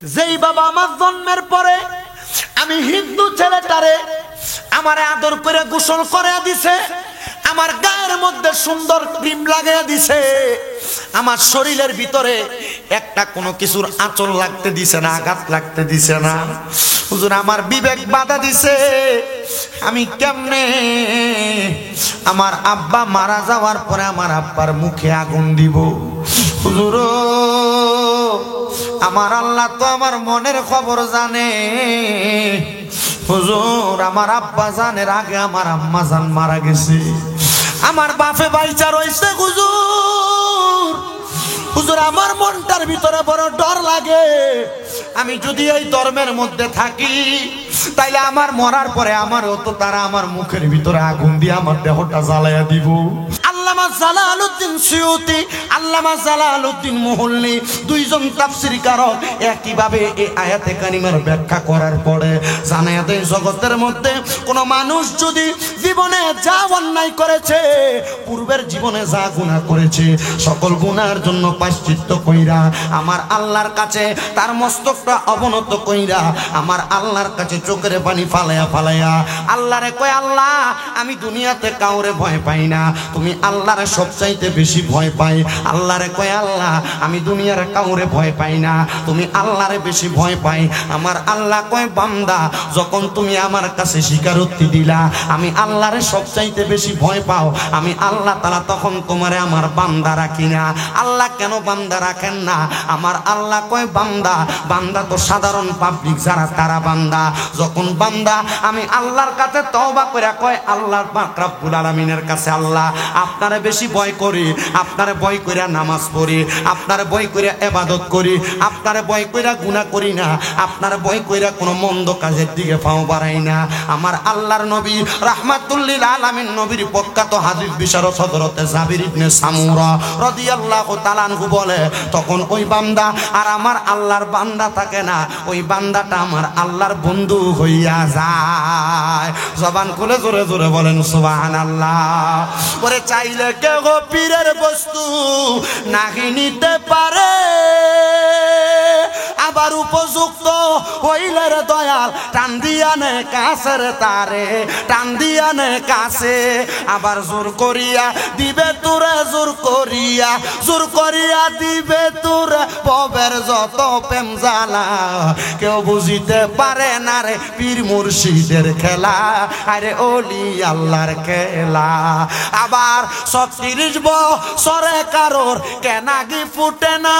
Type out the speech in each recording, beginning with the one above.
যেই বাবা আমার জন্মের পরে আমি হিন্দু ছেলেটারে আমারে আদর করে গোসল করে দিছে, আমার গায়ের মধ্যে সুন্দর ক্রিম লাগিয়ে দিছে, আমার শরীরের ভিতরে একটা কোনো কিছুর আঁচল লাগতে দিছে না, আঘাত লাগতে দিছে না। হুজুর আমার বিবেক বাধা দিছে, আমি কেমনে আমার আব্বা মারা যাওয়ার পরে আমার আব্বার মুখে আগুন দিব? হুজুর আমার আল্লাহ তো আমার মনের খবর জানে। হুজুর আমার আব্বা জানের আগে আমার আম্মা জান মারা গেছে, আমার বাপে বাইচা রইছে। হুজুর হুজুর আমার মনটার ভিতরে বড় ডর লাগে, আমি যদি এই ধর্মের মধ্যে থাকি তাইলে আমার মরার পরে আমারও তো তারা আমার মুখের ভিতরে আগুন দিয়ে আমার দেহটা জ্বালাইয়া দিব। আল্লামা জালালউদ্দিন সুয়ুতি, আল্লামা জালালউদ্দিন মুহল্লি দুইজন তাফসীরকারক একইভাবে এই আয়াতে কারিমার ব্যাখ্যা করার পরে জানায়া দেয়, জগতের মধ্যে কোনো মানুষ যদি জীবনে যা অন্যায় করেছে, পূর্বের জীবনে যা গুনাহ করেছে, সকল গুনাহের জন্য প্রায়শ্চিত্ত কইরা আমার আল্লাহর কাছে তার মস্তকটা অবনত কইরা আমার আল্লাহর কাছে চোখের পানি ফালাইয়া ফালাইয়া আল্লাহরে কয়, আল্লাহ আমি দুনিয়াতে কাউরে ভয় পাই না, তুমি আল্লাহরে সবচাইতে বেশি ভয় পাই। আল্লাহরে কয়, আল্লাহ আমি দুনিয়ার কাউরে ভয় পাই না, তুমি আল্লাহরে বেশি ভয় পাই। আমার আল্লাহ কয়, বান্দা যখন তুমি আমার কাছে স্বীকারোক্তি দিলা আমি আল্লাহরে সবচাইতে বেশি ভয় পাও, আমি আল্লাহ তাআলা তখন তোমারে আমার বান্দা রাখি না। আল্লাহ কেন বান্দা রাখেন না? আমার আল্লাহ কয়, বান্দা বান্দা তো সাধারণ পাবলিক যারা তারা বান্দা। যখন বান্দা আমি আল্লাহর কাছে তওবা করে কয়, আল্লাহ পাক রব্বুল আলামিনের কাছে, আল্লাহ আপনারে বেশি ভয় করি, আপনারে ভয় কইরা নামাজ পড়ি, আপনারে ভয় কইরা ইবাদত করি, আপনারে ভয় কইরা গুনাহ করি না, আপনারে ভয় কইরা কোনো মন্দ কাজের দিকে পাও বাড়াই না। আমার আল্লাহর নবী রাহমাতুল লিল আলামিন নবীর প্রখ্যাত হাদিস বিশারদ হযরতে জাবির ইবনে সামুরা রাদিয়াল্লাহু তাআলা আনহু বলে, তখন ওই বান্দা আর আমার আল্লাহর বান্দা থাকে না, ওই বান্দাটা আমার আল্লাহর বন্ধু হইয়া যায়। জবান খুলে জোরে জোরে বলেন সুবহানাল্লাহ। ওরে চাইলে কেউ পীরের বস্তু নাহি নিতে পারে, আবার উপযুক্ত হইলে রে দয়াল টান দিয়া নে কাছের তারে, টান দিয়া নে কাছে, আবার জোর করিয়া দিবে তোরে, জোর করিয়া জোর করিয়া দিবে তোরে পবের যত প্রেম জ্বালা, কেউ বুঝিতে পারে না রে পীর মুর্শিদের খেলা, আরে ওলি আল্লাহর খেলা। আবার 36 বছরে কারোর কেনাগি ফুটে না,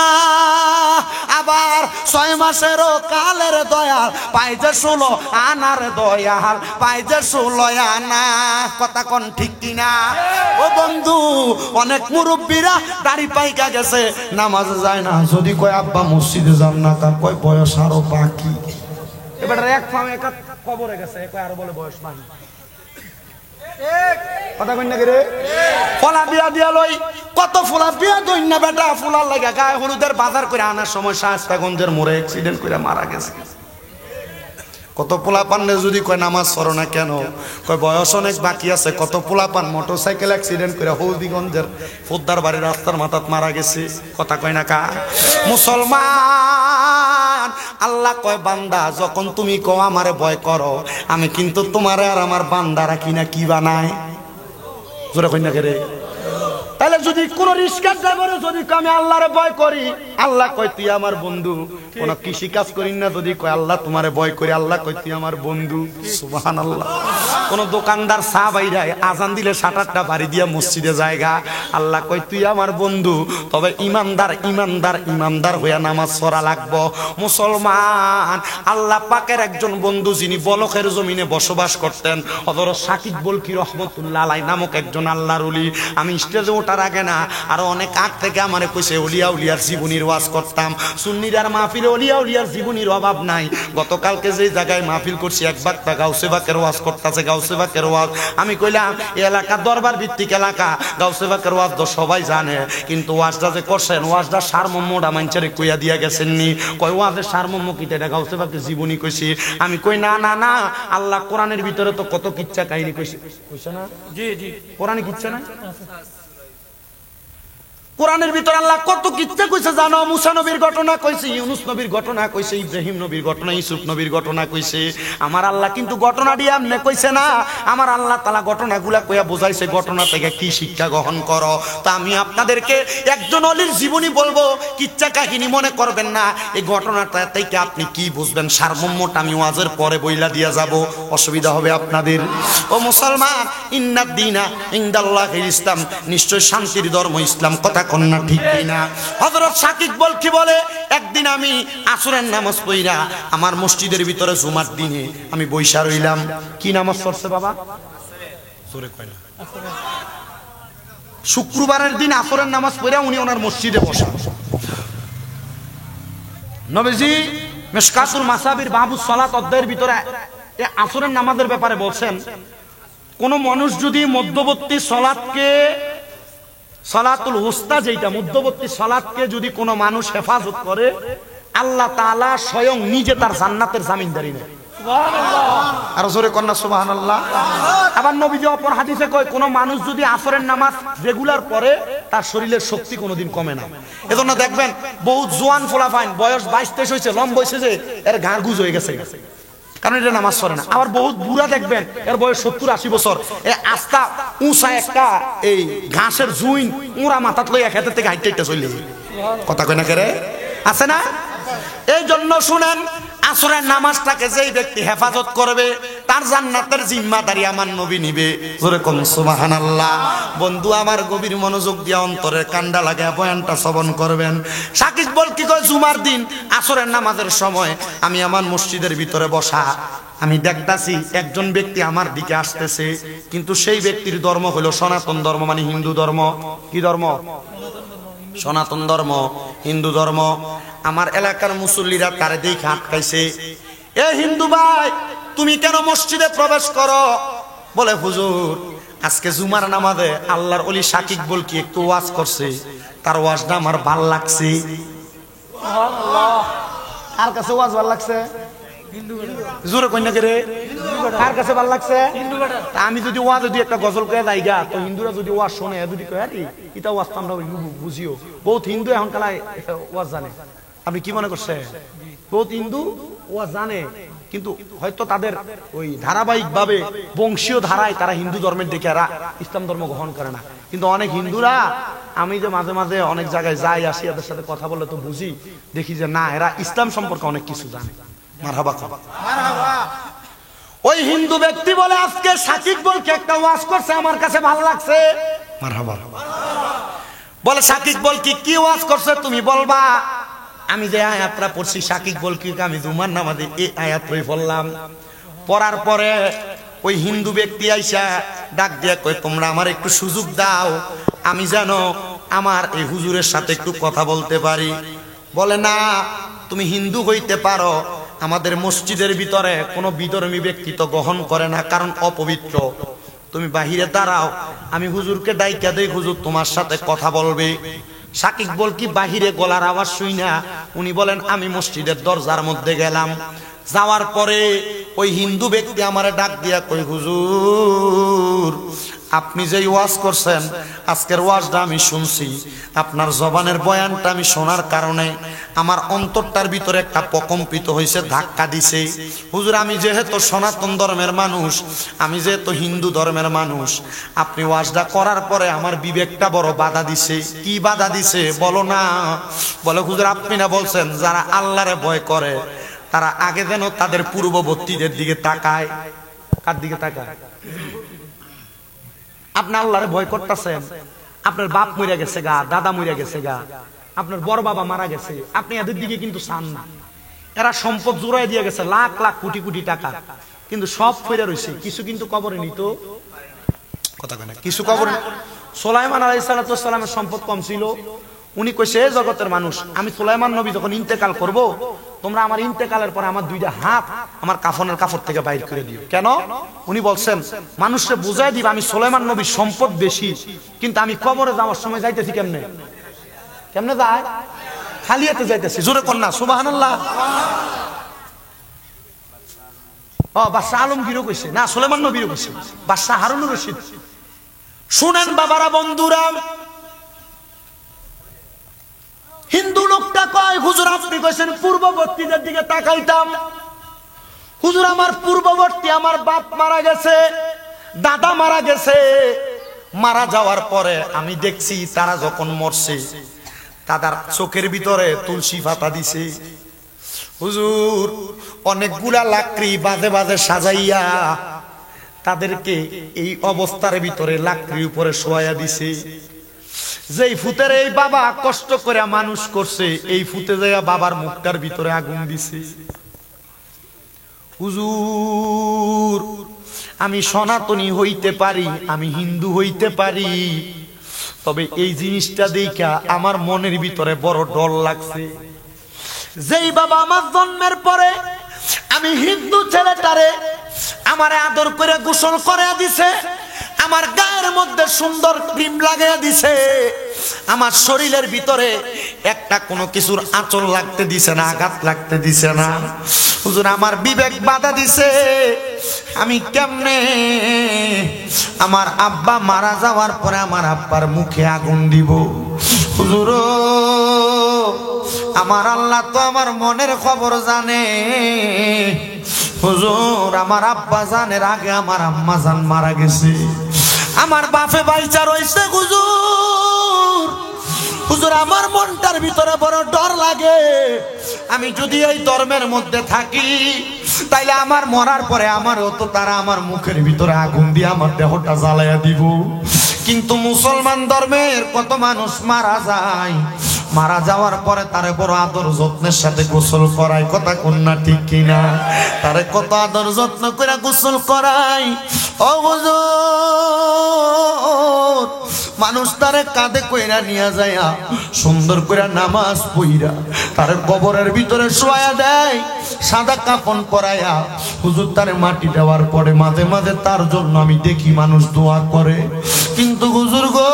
আবার 6 মাসেরও কালের দয়াল পাই যে 16 আনার দয়াল পাই যে 16 আনা। কথা কোন ঠিক কিনা? ও বন্ধু, অনেক মুরব্বীরা দাড়ি পাইকা গেছে, নামাজে যায় না, যদি কয় আব্বা মসজিদে যান না, তার কয় বয়স আরো বাকি। এবার এক ফামে এক কবরে গেছে, কয় আর বলে বয়স বাকি। কথা কই না রে? ফলা বিয়া দিয়া লই, কত ফুলা বিয়া দই না বেটা, ফুলার লাগা গায়ে হলুদের বাজার করে আনার সময় শাহস্তাগঞ্জের মোড়ে অ্যাক্সিডেন্ট করে মারা গেছে। কত পোলা পান্নে যদি কয় নামাজ পড়ো না কেন, কয় বয়স অনেক বাকি আছে। কত পোলা পান মোটরসাইকেল অ্যাক্সিডেন্ট করে হলদিগঞ্জের পোদ্দার বাড়ির রাস্তার মাথাত মারা গেছে। কথা কয় না কা? মুসলমান আল্লাহ কয়, বান্দা যখন তুমি কও আমারে ভয় করো, আমি কিন্তু তোমারে আর আমার বান্দা রাখি না, কি বানায়? জোরে কই না রে? তাহলে যদি কোন রিস্কার ড্রাইভারে যদি আমি আল্লাহরে ভয় করি, আল্লাহ কয় তুই আমার বন্ধু। কোন কৃষি কাজ করি না, যদি কয় আল্লাহ তোমারে ভয় করি, আল্লাহ কয় তুই আমার বন্ধু। সুবহানাল্লাহ। কোন দোকানদার চা বাইরা আজান দিলে 7-8টা বাড়ি দিয়া মসজিদে জায়গা, আল্লাহ কয় তুই আমার বন্ধু, তবে ইমানদার ইমানদার ইমানদার হইয়া নামাজ পড়া লাগবো। মুসলমান আল্লাহ পাকের একজন বন্ধু যিনি বলখের জমিনে বসবাস করতেন, হযরত সাকিব বলকি রহমতুল্লাহ আলাইহি নামক একজন আল্লাহর ওলি। আমি স্টেজে ওঠার আগে না, আরো অনেক আগ থেকে আমারে কইছে ওলিয়া উলিয়ার জীবনীর ওয়াজ করতাম। সুন্নিরার মাহফিলে ওলিয়া উলিয়ার জীবনীর অভাব নাই। গতকালকে যে জায়গায় মাহফিল করছি, এক বাক্তা গাউসে বাকের ওয়াজ করতেছে, গাউসে বাকের ওয়াজ। আমি কইলাম এই এলাকা দরবার ভিত্তিক এলাকা, গাউসে বাকের ওয়াজ তো সবাই জানে, কিন্তু ওয়াজটা যে করছেন ওয়াজটা সারমর্মটা মানুষের কইয়া দিয়া গেছেননি। কয় ওয়াজের সারমর্ম কি? এটা গাউসে বাকের জীবনী কইছি। আমি কই না না না, আল্লাহ কোরআনের ভিতরে তো কত কিচ্ছা কাহিনী কইছে, কইছে না? জি জি, কোরআনে কিচ্ছা না? কোরআনের ভিতর আল্লাহ কত কিচ্ছা কইছে জানো? মুসা নবীর ঘটনা কইছে, ইউনুস নবীর ঘটনা কইছে, ইব্রাহিম নবীর ঘটনা, ইউসুফ নবীর ঘটনা কইছে। আমার আল্লাহ কিন্তু ঘটনা দিয়ে এমনি কইছে না, আমার আল্লাহ তাআলা ঘটনাগুলা কইয়া বুঝাইছে ঘটনা থেকে কি শিক্ষা গ্রহণ করো। তা আমি আপনাদেরকে একজন অলির জীবনী বলবো, কিচ্ছা কাহিনী মনে করবেন না। এই ঘটনাটা থেকে আপনি কি বুঝবেন সারমর্মটা আমি ওয়াজের পরে বইলা দিয়া যাব, অসুবিধা হবে আপনাদের। ও মুসলমান, ইন্নাদ দীনা ইনদাল্লাহিল ইসলাম, নিশ্চয় শান্তির ধর্ম ইসলাম। কথা কন্যা ঠিক কিনা? হযরত শাকিব বলকি বলে, একদিন আমি আসরের নামাজ পড়িরা আমার মসজিদের ভিতরে জুমার দিনে আমি বইসা রইলাম। কি নামাজ পড়ছে বাবা? জোরে কয় না। শুক্রবারের দিন আসরের নামাজ পড়িরা উনি ওনার মসজিদে বসা। নবীজি মিশকাতুল মাসাবির বাবুস সালাত অধ্যায়ের ভিতরে এই আসরের নামাজের ব্যাপারে বলছেন, কোন মানুষ যদি মধ্যবর্তী সালাতকে, সালাতুল উস্তা যেটা মধ্যবর্তী সালাতকে যদি কোনো মানুষ হেফাজত করে, আল্লাহ তাআলা স্বয়ং নিজে তার জান্নাতের জামিনদারি নেয়। সুবহানাল্লাহ। আর জোরে কন্যা সুবহানাল্লাহ। আবার নবীজি অপর হাদিসে কয়, কোন মানুষ যদি আসরের নামাজ রেগুলার পড়ে তার শরীরের শক্তি কোনোদিন কমে না। এজন্য দেখবেন বহুত জোয়ান ফোলাফাইন বয়স 22-23 হয়েছে, লম্বা হয়েছে যে এর ঘাড় গুজ হয়ে গেছে, কারণ এটা নামাজ পড়ে না। আবার বহুত বুড়া দেখবেন এর বয়স 70-80 বছর, এ আস্তা উঁচা একটা এই ঘাসের জুইন উঁড়া মাথাত লইয়া খেতে থেকে হাইটে হাইটে চলে। কথা কয় না কে রে? আছে না? এই জন্য শুনেন, আসরের নামাজটাকে যেই ব্যক্তি হেফাজত করবে তার জান্নাতের জিম্মাদারি আমার নবী নিবে। জোরে কোন সুবহানাল্লাহ। বন্ধু আমার গভীর মনোযোগ দিয়ে অন্তরের কান্ডা লাগায় বয়ানটা শ্রবণ করবেন। শাকিব বল কি কয়, জুমার দিন আসরের নামাজের সময় আমি আমার মসজিদের ভিতরে বসা, আমি দেখতাছি একজন ব্যক্তি আমার দিকে আসতেছে, কিন্তু সেই ব্যক্তির ধর্ম হলো সনাতন ধর্ম, মানে হিন্দু ধর্ম। কি ধর্ম? সনাতন ধর্ম, হিন্দু ধর্ম। আমার এলাকার মুসল্লিরা তারে দেখে আটকাইছে, এ হিন্দু ভাই তুমি কেন মসজিদে প্রবেশ করো? বলে হুজুর আজকে জুমার নামাজে আল্লাহর ওলি শাকিব বল কি একটু ওয়াজ করছে, তার ওয়াজটা আমার ভাল লাগছে। সুবহানাল্লাহ। কার কাছে ওয়াজ ভাল লাগছে? জোরে কইনা কে রে? কার কাছে ভাল লাগছে? আমি যদি ওয়াজ যদি একটা গজল কয়ে যাইগা, তো হিন্দুরা যদি ওয়াজ শোনে যদি কয় আরে এটা ওয়াজ তো আমরা বুঝিও। বহুত হিন্দু এখন কালায় ওয়াজ জানে। আপনি কি মনে করছেন? বহুত হিন্দু ওয়াজ জানে, কিন্তু হয়তো তাদের ওই ধারাবাহিক ভাবে বংশীয় ধারায় তারা হিন্দু ধর্মের দিকে ইসলাম ধর্ম গ্রহণ করে না। কিন্তু অনেক হিন্দুরা, আমি যে মাঝে মাঝে অনেক জায়গায় যাই আসি, এদের সাথে কথা বললে তো বুঝি, দেখি যে না এরা ইসলাম সম্পর্কে অনেক কিছু জানে। মারহাবা মারহাবা। ওই হিন্দু ব্যক্তি বলে আজকে শাকিব বলকে একটা ওয়াজ করছে আমার কাছে ভালো লাগছে। মারহাবা। বলে শাকিব বল কি ওয়াজ করছে তুমি বলবা? আমি যে আয়াতটা পড়ছি শাকিব বল কি আমি জুমার নামাজে এই আয়াত পড়লাম। পড়ার পরে ওই হিন্দু ব্যক্তি আইসা ডাক দিয়া কয়, তোমরা আমার একটু সুযোগ দাও, আমি যেন আমার এই হুজুরের সাথে একটু কথা বলতে পারি। বলে না, তুমি হিন্দু হইতে পারো, আমাদের মসজিদের ভিতরে কোনো বিধর্মী ব্যক্তি তো গ্রহণ করে না, কারণ অপবিত্র। তুমি বাহিরে দাঁড়াও, আমি হুজুরকে ডাইকা দেই, হুজুর তোমার সাথে কথা বলবে। শাকিব বল কি বাহিরে গলার আওয়াজ শুই না, উনি বলেন আমি মসজিদের দরজার মধ্যে গেলাম। যাওয়ার পরে ওই হিন্দু ব্যক্তি আমারে ডাক দিয়া কই, হুজুর আপনি যে ওয়াজ করছেন আজকের ওয়াজটা আমি শুনছি, আপনার জবানের বয়ানটা আমি শোনার কারণে আমার অন্তরটার ভিতরে একটা প্রকম্পিত হয়েছে, ধাক্কা দিছে। হুজুর আমি যেহেতু সনাতন ধর্মের মানুষ, আমি যেহেতু হিন্দু ধর্মের মানুষ, আপনি ওয়াজটা করার পরে আমার বিবেকটা বড় বাধা দিছে। কি বাধা দিছে বলো না? বলে হুজুর আপনি না বলছেন যারা আল্লাহরে ভয় করে তারা আগে যেন তাদের পূর্ববর্তীদের দিকে তাকায়। কার দিকে তাকায়? আপনি আল্লাহরে ভয় করতেছেন, আপনার বাপ মরে গেছে গা, দাদা মরে গেছে গা, আপনার বড় বাবা মারা গেছে, আপনি এদের দিকে কিন্তু চান না। এরা সম্পদ জোড়াই দিয়ে গেছে লাখ লাখ কোটি কোটি টাকা, কিন্তু সব ফিরে রয়েছে, কিছু কিন্তু কবরে নিত। কথা কয় না, কিছু কবরে। সুলাইমান আলাইহিস সালামের সম্পদ কম ছিল, উনি কইছে জগতের মানুষ, আমি সুলাইমান নবী যখন ইন্তেকাল করব, তোমরা আমার ইন্তেকালের পরে আমার দুইটা হাত আমার কাফনের কাপড় থেকে বাইর করে দিও। কেন? উনি বলছেন মানুষকে বুঝাই দিব আমি সুলাইমান নবীর সম্পদ বেশি, কিন্তু আমি কবরে যাওয়ার সময় যাইতেছি কেমনে? কেমনে যায়? খালি হাতে যাইতেছি। জোরে কন্যা সুবহানাল্লাহ। বাদশাহ আলমগীরও কইছে, না সুলাইমান নবীরও কইছে, বাদশাহ হারুনুর রশিদ। শুনেন বাবারা, বন্ধুরা, হিন্দু লোকটা কয়, হুজুর আপনি কইছেন পূর্ববর্তীদের দিকে তাকাইতাম। হুজুর আমার পূর্ববর্তী, আমার বাপ মারা গেছে, দাদা মারা গেছে, মারা যাওয়ার পরে আমি দেখছি তারা যখন মরছে তাদের চোখের ভিতরে তুলসী পাতা দিছে। হুজুর অনেকগুলা লাকড়ি বাজে বাজে সাজাইয়া তাদেরকে এই অবস্থার ভিতরে লাকড়ির উপরে শোয়াইয়া দিছে। যেই ফুতের এই বাবা কষ্ট করে মানুষ করছে, এই ফুতে যাইয়া বাবার মুখটার ভিতরে আগুন দিছে। হুজুর আমি সনাতনী হইতে পারি, আমি হিন্দু হইতে পারি, তবে এই জিনিসটা দেখা আমার মনের ভিতরে বড় ডর লাগছে। যেই বাবা আমার জন্মের পরে আমি হিন্দু ছেলেটারে আমারে আদর করে গোসল করে দিছে, আমার গায়ের মধ্যে সুন্দর ক্রিম লাগিয়ে দিছে, আমার শরীরের ভিতরে একটা কোনো কিছুর আঁচল লাগতে দিছে না, আঘাত লাগতে দিছে না। হুজুর আমার বিবেক বাধা দিছে, আমি কেমনে আমার আব্বা মারা যাওয়ার পরে আমার আব্বার মুখে আগুন দিব? হুজুর আমার আল্লাহ তো আমার মনের খবর জানে। হুজুর আমার আব্বা জানের আগে আমার আম্মা জান মারা গেছে, আমার বাপে বাইচা রইছে। হুজুর হুজুর আমার মনটার ভিতরে বড় ডর লাগে, আমি যদি এই ধর্মের মধ্যে থাকি তাইলে আমার মরার পরে আমারও তো তারা আমার মুখের ভিতরে আগুন দিয়ে আমার দেহটা জ্বালাইয়া দিব। কিন্তু মুসলমান ধর্মের কত মানুষ মারা যায়, মারা যাওয়ার পরে তারে বড় আদর যত্নের সাথে গোসল করায়, কথা কন্যা ঠিক কিনা? তারে কত আদর যত্ন করে গোসল করায়। ও হুজুর মানুষ তারে কাঁধে কইরা নিয়ে যায়, সুন্দর করে নামাজ পইরা তারে কবরের ভিতরে শোয়া দেয়, সাদা কাফন পরাইয়া। হুজুর তারে মাটি দেওয়ার পরে মাঝে মাঝে তার জন্য আমি দেখি মানুষ দোয়া করে। কিন্তু হুজুর গো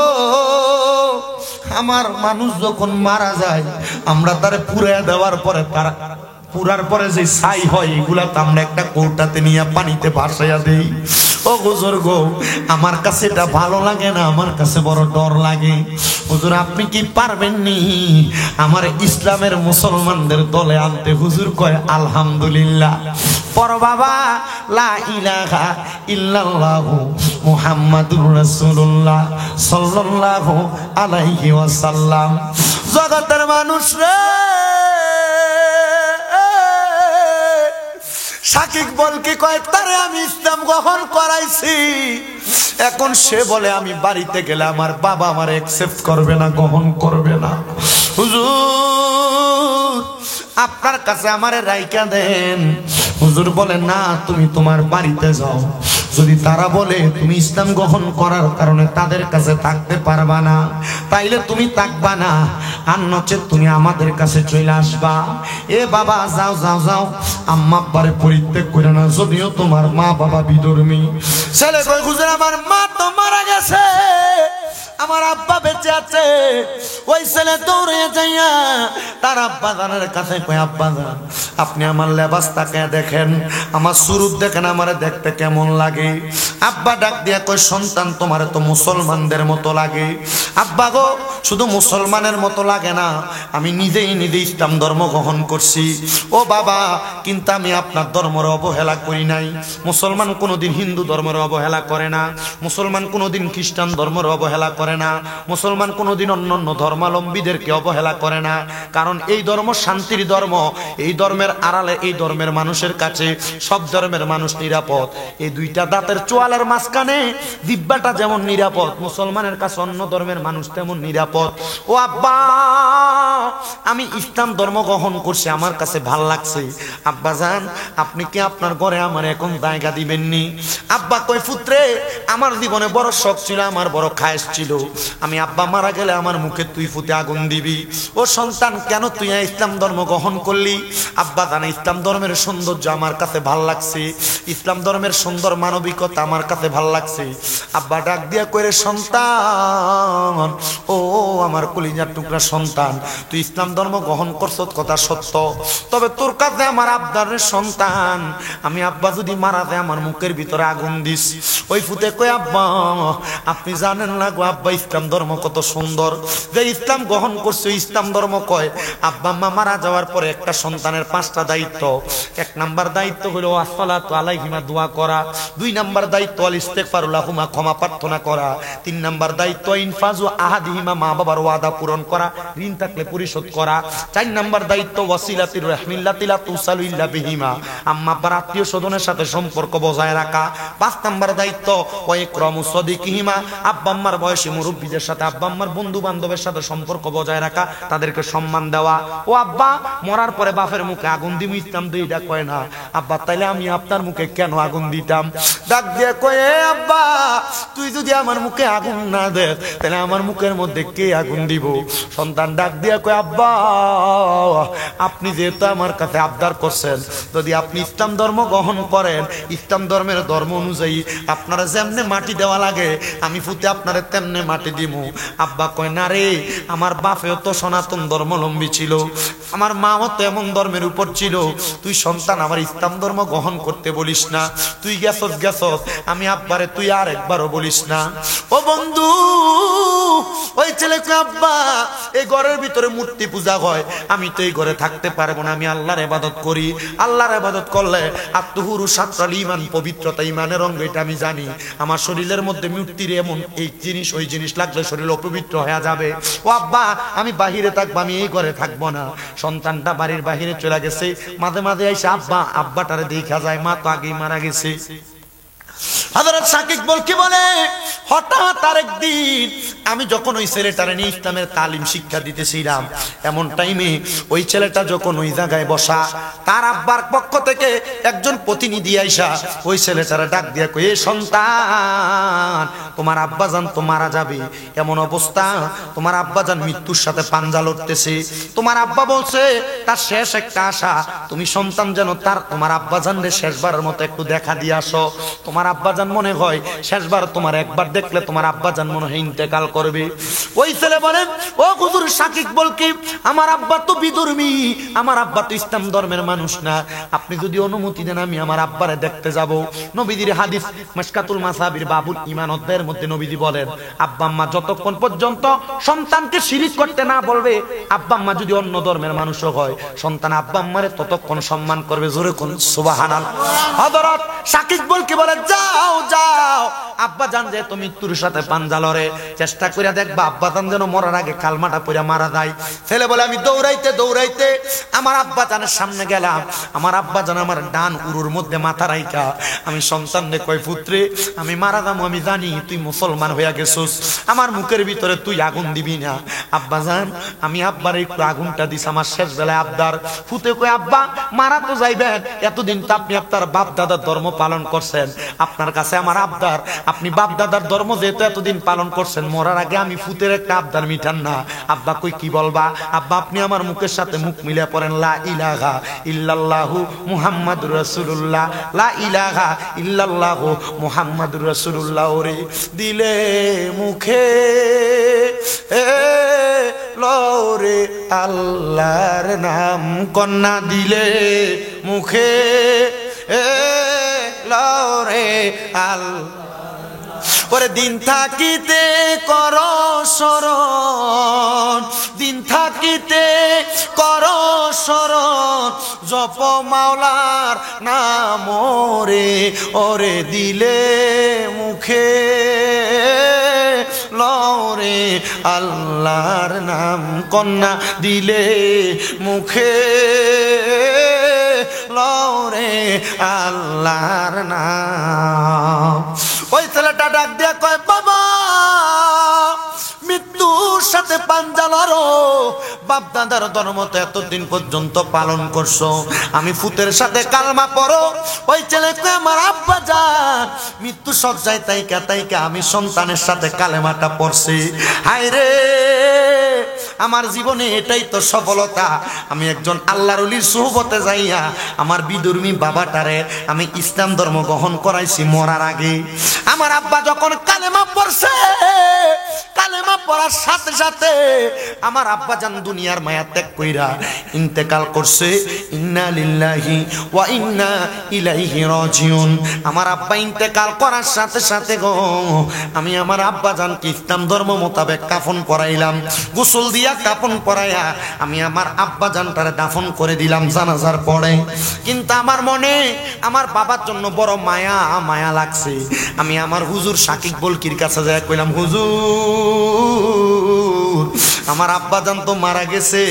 আমার মানুষ যখন মারা যায় আমরা তারে পুড়াইয়া দেওয়ার পরে তারা পুরার পরে যে ছাই হয় এগুলা তো আমরা একটা কৌটাতে নিয়ে পানিতে ভাসাইয়া দেই। ও হুজুর গো আমার কাছে এটা ভালো লাগে না, আমার কাছে বড় ডর লাগে। হুজুর আপনি কি পারবেন নি আমার ইসলামের মুসলমানদের দলে আনতে? হুজুর কয় আলহামদুলিল্লাহ। পর বাবা লা ইলাহা ইল্লাল্লাহু মুহাম্মাদুর রাসূলুল্লাহ সাল্লাল্লাহু আলাইহি ওয়াসাল্লাম। জগতের মানুষ রে, সাকিব বলকে কয় তারে আমি ইসলাম গ্রহণ করাইছি, এখন সে বলে আমি বাড়িতে গেলে আমার বাবা আমার অ্যাকসেপ্ট করবে না, গ্রহণ করবে না। হুজুর আপনার কাছে আমারে রাইখা দেন। হুজুর বলে না তুমি তোমার বাড়িতে যাও, যদি তারা বলে তুমি ইসলাম গ্রহণ করার কারণে তাদের কাছে থাকতে পারবা না তাইলে তুমি থাকবা না, আর নচেত তুমি আমাদের কাছে চলে আসবা। এ বাবা যাও যাও যাও, আম্মা আব্বারে পরিত্যাগ করে না, যদিও তোমার মা বাবা বিধর্মী। ছেলে কই হুজুর আমার মা তো মারা গেছে, আমার আব্বা বেঁচে আছে। ওই ছেলে দৌড়ে যাইয়া তার আব্বা জানের কাছে কয় আব্বা জান আপনি আমার লেবাস তাকায় দেখেন, আমার সুরুত দেখেন, আমারে দেখতে কেমন লাগে। আব্বা ডাক দিয়া কয় সন্তান তোমারে তো মুসলমানদের মতো লাগে। আব্বা গো শুধু মুসলমানের মতো লাগে না, আমি নিজেই নিজে ইসলাম ধর্ম গ্রহণ করছি। ও বাবা কিন্তু আমি আপনার ধর্মের অবহেলা করি নাই। মুসলমান কোনোদিন হিন্দু ধর্মের অবহেলা করে না, মুসলমান কোনোদিন খ্রিস্টান ধর্মের অবহেলা করে না, মুসলমান কোনোদিন অন্যান্য ধর্মাবলম্বীদেরকে অবহেলা করে না। কারণ এই ধর্ম শান্তির ধর্ম, এই ধর্মের আড়ালে এই ধর্মের মানুষের কাছে সব ধর্মের মানুষ নিরাপদ। এই দুইটা দাঁতের চোয়ালের মাঝখানে দিব্যাটা যেমন নিরাপদ, মুসলমানের কাছে অন্য ধর্মের মানুষ তেমন নিরাপদ। ও আব্বা আমি ইসলাম ধর্ম গ্রহণ করছি, আমার কাছে ভাল লাগছে। আব্বা জান আপনি কি আপনার ঘরে আমার এখন জায়গা দিবেননি? আব্বা কই পুত্রে আমার জীবনে বড় শখ ছিল, আমার বড় খায়েশ ছিল, আমি আব্বা মারা গেলে আমার মুখে তুই ফুটে আগুন দিবি। ও সন্তান কেন তুই ইসলাম ধর্ম গ্রহণ করলি? আব্বা আব্বা জানে ইসলাম ধর্মের সৌন্দর্য আমার কাছে ভাল লাগছে, ইসলাম ধর্মের সুন্দর মানবিকতা আমার কাছে ভাল লাগছে। আব্বা ডাক দিয়া কইরে সন্তান, ও আমার কলিজার টুকরা সন্তান, তুই ইসলাম ধর্ম গ্রহণ করছত কথা সত্য, তবে তোর কাছে আমার আব্দারের সন্তান, আমি আব্বা যদি মারা যায় আমার মুখের ভিতরে আগুন দিস। ওই ফুতে কই আব্বা আপনি জানেন না গো আব্বা ইসলাম ধর্ম কত সুন্দর, যে ইসলাম গ্রহণ করছে ইসলাম ধর্ম কয় আব্বা আম্মা মারা যাওয়ার পরে একটা সন্তানের 5টা দায়িত্ব। 1 নাম্বার দায়িত্ব হলো আসসালাতু আলাইহিমা, দোয়া করা। 2 নাম্বার দায়িত্ব আল ইস্তিগফারু লাহুমা, ক্ষমা প্রার্থনা করা। 3 নাম্বার দায়িত্ব ইনফাজু আহাদিহিমা, মা বাবার ওয়াদা পূরণ করা, ঋণ থাকলে পরিশোধ করা। 4 নাম্বার দায়িত্ব ওয়াসিলাতির রাহমিল্লাতি লা তুসালু ইল্লা বিহিমা, আম্মা আব্বার আত্মীয় স্বজনের সাথে সম্পর্ক বজায় রাখা। 5 নাম্বার দায়িত্ব ওয়া ইকরামু সাদিকিহিমা, আব্বা আম্মার বয়সী মুরব্বীদের সাথে আব্বা আম্মার বন্ধু বান্ধবের সাথে সম্পর্ক বজায় রাখা, তাদেরকে সম্মান দেওয়া। ও আব্বা মরার পরে বাপের মুখে আগুন দিম ইসলাম তো এটা কয় না। আব্বা তাইলে আমি আপনার মুখে কেন আগুন দিতাম? ডাক দিয়ে কয় আব্বা তুই যদি আমার মুখে আগুন না দে তাহলে আমার মুখের মধ্যে কে আগুন দিব? সন্তান ডাক দিয়ে কয় আব্বা আপনি যেহেতু আমার কাছে আবদার করছেন, যদি আপনি ইসলাম ধর্ম গ্রহণ করেন, ইসলাম ধর্মের ধর্ম অনুযায়ী আপনারা যেমনে মাটি দেওয়া লাগে আমি ফুতে আপনারা তেমনে মাটি দিব। আব্বা কয় না রে, আমার বাপেও তো সনাতন ধর্মাবলম্বী ছিল, আমার মাও তো এমন ধর্মের উপর ছিল, তুই সন্তান আমার ইসলাম ধর্ম গ্রহণ করতে বলিস না, তুই গেছস গেছস, আমি আব্বারে তুই আর একবারও বলিস না। ও বন্ধু ওই ছেলেকে আব্বা এই ঘরের ভিতরে মূর্তি পূজা হয়, আমি তো এই ঘরে থাকতে পারবো না, আমি আল্লাহর ইবাদত করি, আল্লাহর ইবাদত করলে আত্মহুরু সাত্রাল ঈমান, পবিত্রতা ঈমানের অঙ্গ, এটা আমি জানি। আমার শরীরের মধ্যে মূর্তির এমন এই জিনিস ওই জিনিস লাগলে শরীর অপবিত্র হয়ে যাবে। ও আব্বা আমি বাহিরে থাকবো, আমি এই ঘরে থাকবো না। সন্তানটা বাড়ির বাহিরে চলে গেছে, মাঝে মাঝে এসে আব্বাটারে দেখা যায়, মা তো আগেই মারা গেছে। হযরত শাকিব বলকি বলে হঠাৎ আরেকদিন আমি যখন ওই ছেলেটারে নিয়ে ইসলামের তালিম শিক্ষা দিতেছিলাম, এমন টাইমে ওই ছেলেটা যখন ওই জায়গায় বসা, তার আব্বার পক্ষ থেকে একজন প্রতিনিধি আইসা ওই ছেলেটারে ডাক দিয়া কই, এ সন্তান তোমার আব্বাজান তো মারা যাবে, এমন অবস্থা তোমার আব্বাজান মৃত্যুর সাথে পাঞ্জা লড়তেছে, তোমার আব্বা বলছে তার শেষ একটা আশা তুমি সন্তান যেন তোমার আব্বাজানরে শেষবারের মতো একটু দেখা দিয়ে আসো। তোমার আব্বাজান মনে হয় শেষবার তোমার একবার দেখলে তোমার আব্বাজান মনে হয় ইন্তেকাল করবে। ওই ছেলে বলেন ও হুজুর শাকিব বলকি আমার আব্বা তো বিধর্মী, আমার আব্বা তো ইসলাম ধর্মের মানুষ না, আপনি যদি অনুমতি দেন আমি আমার আব্বারে দেখতে যাব। নবীজির হাদিস মিশকাতুল মাসাবির বাবুল ঈমান অধ্যায়ের মধ্যে নবীজি বলেন আব্বা আম্মা যতক্ষণ পর্যন্ত সন্তানকে শিরিক করতে না বলবে, আব্বা আম্মা যদি অন্য ধর্মের মানুষও হয়, সন্তান আব্বা আম্মারে ততক্ষণ সম্মান করবে। জোরে কোন সুবহানাল্লাহ। হযরত শাকিব বলকি বলে যাও যাও আব্বা জান যে তুমি মৃত্যুর সাথে পাঞ্জা লড়ে, চেষ্টা করে দেখবা আব্বা জান যেন মরার আগে কালমাটা পড়ে মারা যায়। ছেলে বলে আমি দৌড়াইতে দৌড়াইতে আমার আব্বা জানের সামনে গেলাম, আমার আব্বা জান আমার ডান উরুর মধ্যে মাথা রাইখা আমি সন্তানরে কই পুত্রে আমি মারা যাবো, আমি জানি তুই মুসলমান হইয়া গেছস, আমার মুখের ভিতরে তুই আগুন দিবি না। আব্বা জান আমি আব্বার একটু আগুনটা দিস, আমার শেষ বেলায় আবদার। ফুতে কই আব্বা মারা তো যাইবেন, এতদিন তো আপনি আপনার বাপ দাদার ধর্ম পালন করছেন, আপনার কাছে আমার আবদার আপনি বাপ দাদার ধর্ম যেহেতু এতদিন পালন করছেন, মরার আগে আমি ফুতের একটা আবদার মিটান না। আব্বা কই কি বলবা? আব্বা আপনি আমার মুখের সাথে মুখ মিলিয়ে পড়েন লা ইলাহা ইল্লাল্লাহু মুহাম্মাদুর রাসূলুল্লাহ, লা ইলাহা ইল্লাল্লাহু মুহাম্মাদুর রাসূলুল্লাহ। ওরে দিলে মুখে লরে আল্লাহর নাম কন্যা দিলে মুখে লরে আল্লাহ। ওরে দিন থাকিতে কর শরণ, দিন থাকিতে কর শরণ, জপ মাওলার নাম রে। ওরে দিলে মুখে লরে আল্লাহর নাম কন্যা দিলে মুখে লরে আল্লাহর নাম। ওই ছেলেটা ডাক দিয়া কয় বাবা মৃত্যুর সাথে পাঞ্জা লড়ো, বাপ দাদার ধর্ম তো এতদিন পর্যন্ত পালন করছো, আমি ফুতের সাথে কালমা পড়ো। ওই ছেলে কয় আমার আব্বা যান মৃত্যু সজ্জায় তাইকা তাইকা আমি সন্তানের সাথে কালেমাটা পড়ছি, হায় রে আমার জীবনে এটাই তো সফলতা। আমি একজন আল্লাহর ওলির সুহবতে যাইয়া আমার বিধর্মী বাবাটারে আমি ইসলাম ধর্ম গ্রহণ করাইছি মরার আগে। আমার আব্বা যখন কালেমা পড়ছে, কালেমা পড়ার সাথে সাথে আমার আব্বা জান দুনিয়ার মায়া ত্যাগ কইরা ইন্তেকাল করছে। ইন্না লিল্লাহি ওয়া ইন্না ইলাইহি রাজিউন। আমার আব্বা ইন্তেকাল করার সাথে সাথে গো আমি আমার আব্বা জানকে ইসলাম ধর্ম মোতাবেক কাফন পরাইলাম, গোসল দিয়া কাফন পরাইয়া আমি আমার আব্বা জানটারে দাফন করে দিলাম জানাজার পরে। কিন্তু আমার মনে আমার বাবার জন্য বড় মায়া মায়া লাগছে। আমি আমার হুজুর শাকিব বলকির কাছে যাই কইলাম, হুজুর আমার আব্বা জান তো মারা গেছে।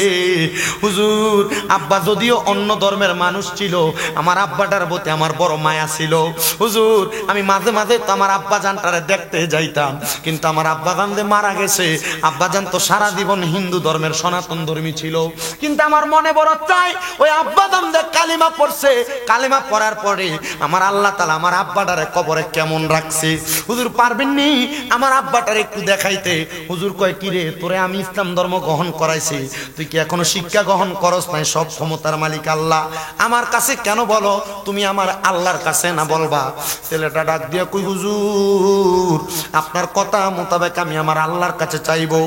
হুজুর আব্বা যদিও অন্য ধর্মের মানুষ ছিল, আমার আব্বাটার প্রতি আমার বড় মায়া ছিল। হুজুর আমি মাঝে মাঝে তো আমার আব্বা জানটারে দেখতে যাইতাম, কিন্তু আমার আব্বা জান যে মারা গেছে, আব্বা জান তো সারা জীবন হিন্দু ধর্মের সনাতন ধর্মী ছিল। কিন্তু আমার মনে বড় চাই ওই আব্বা জান যে কালিমা পড়ছে, কালিমা পড়ার পরে আমার আল্লাহ তাআলা আমার আব্বাটারে কবরে কেমন রাখছে। হুজুর পারবেননি আমার আব্বাটারে একটু দেখাইতে? হুজুর কয়, কি রে তোরে আমি ইসলাম ধর্ম গ্রহণ করাইছি, তুই কি এখনো শিক্ষা গ্রহণ করস নাই? সব ক্ষমতার মালিক আল্লাহ, আমার কাছে কেন বলো? তুমি আমার আল্লাহর কাছে না বলবা? ছেলেটা ডাক দিয়ে কই, হুজুর আপনার কথা মোতাবেক আমি আমার আল্লাহর কাছে চাইবো।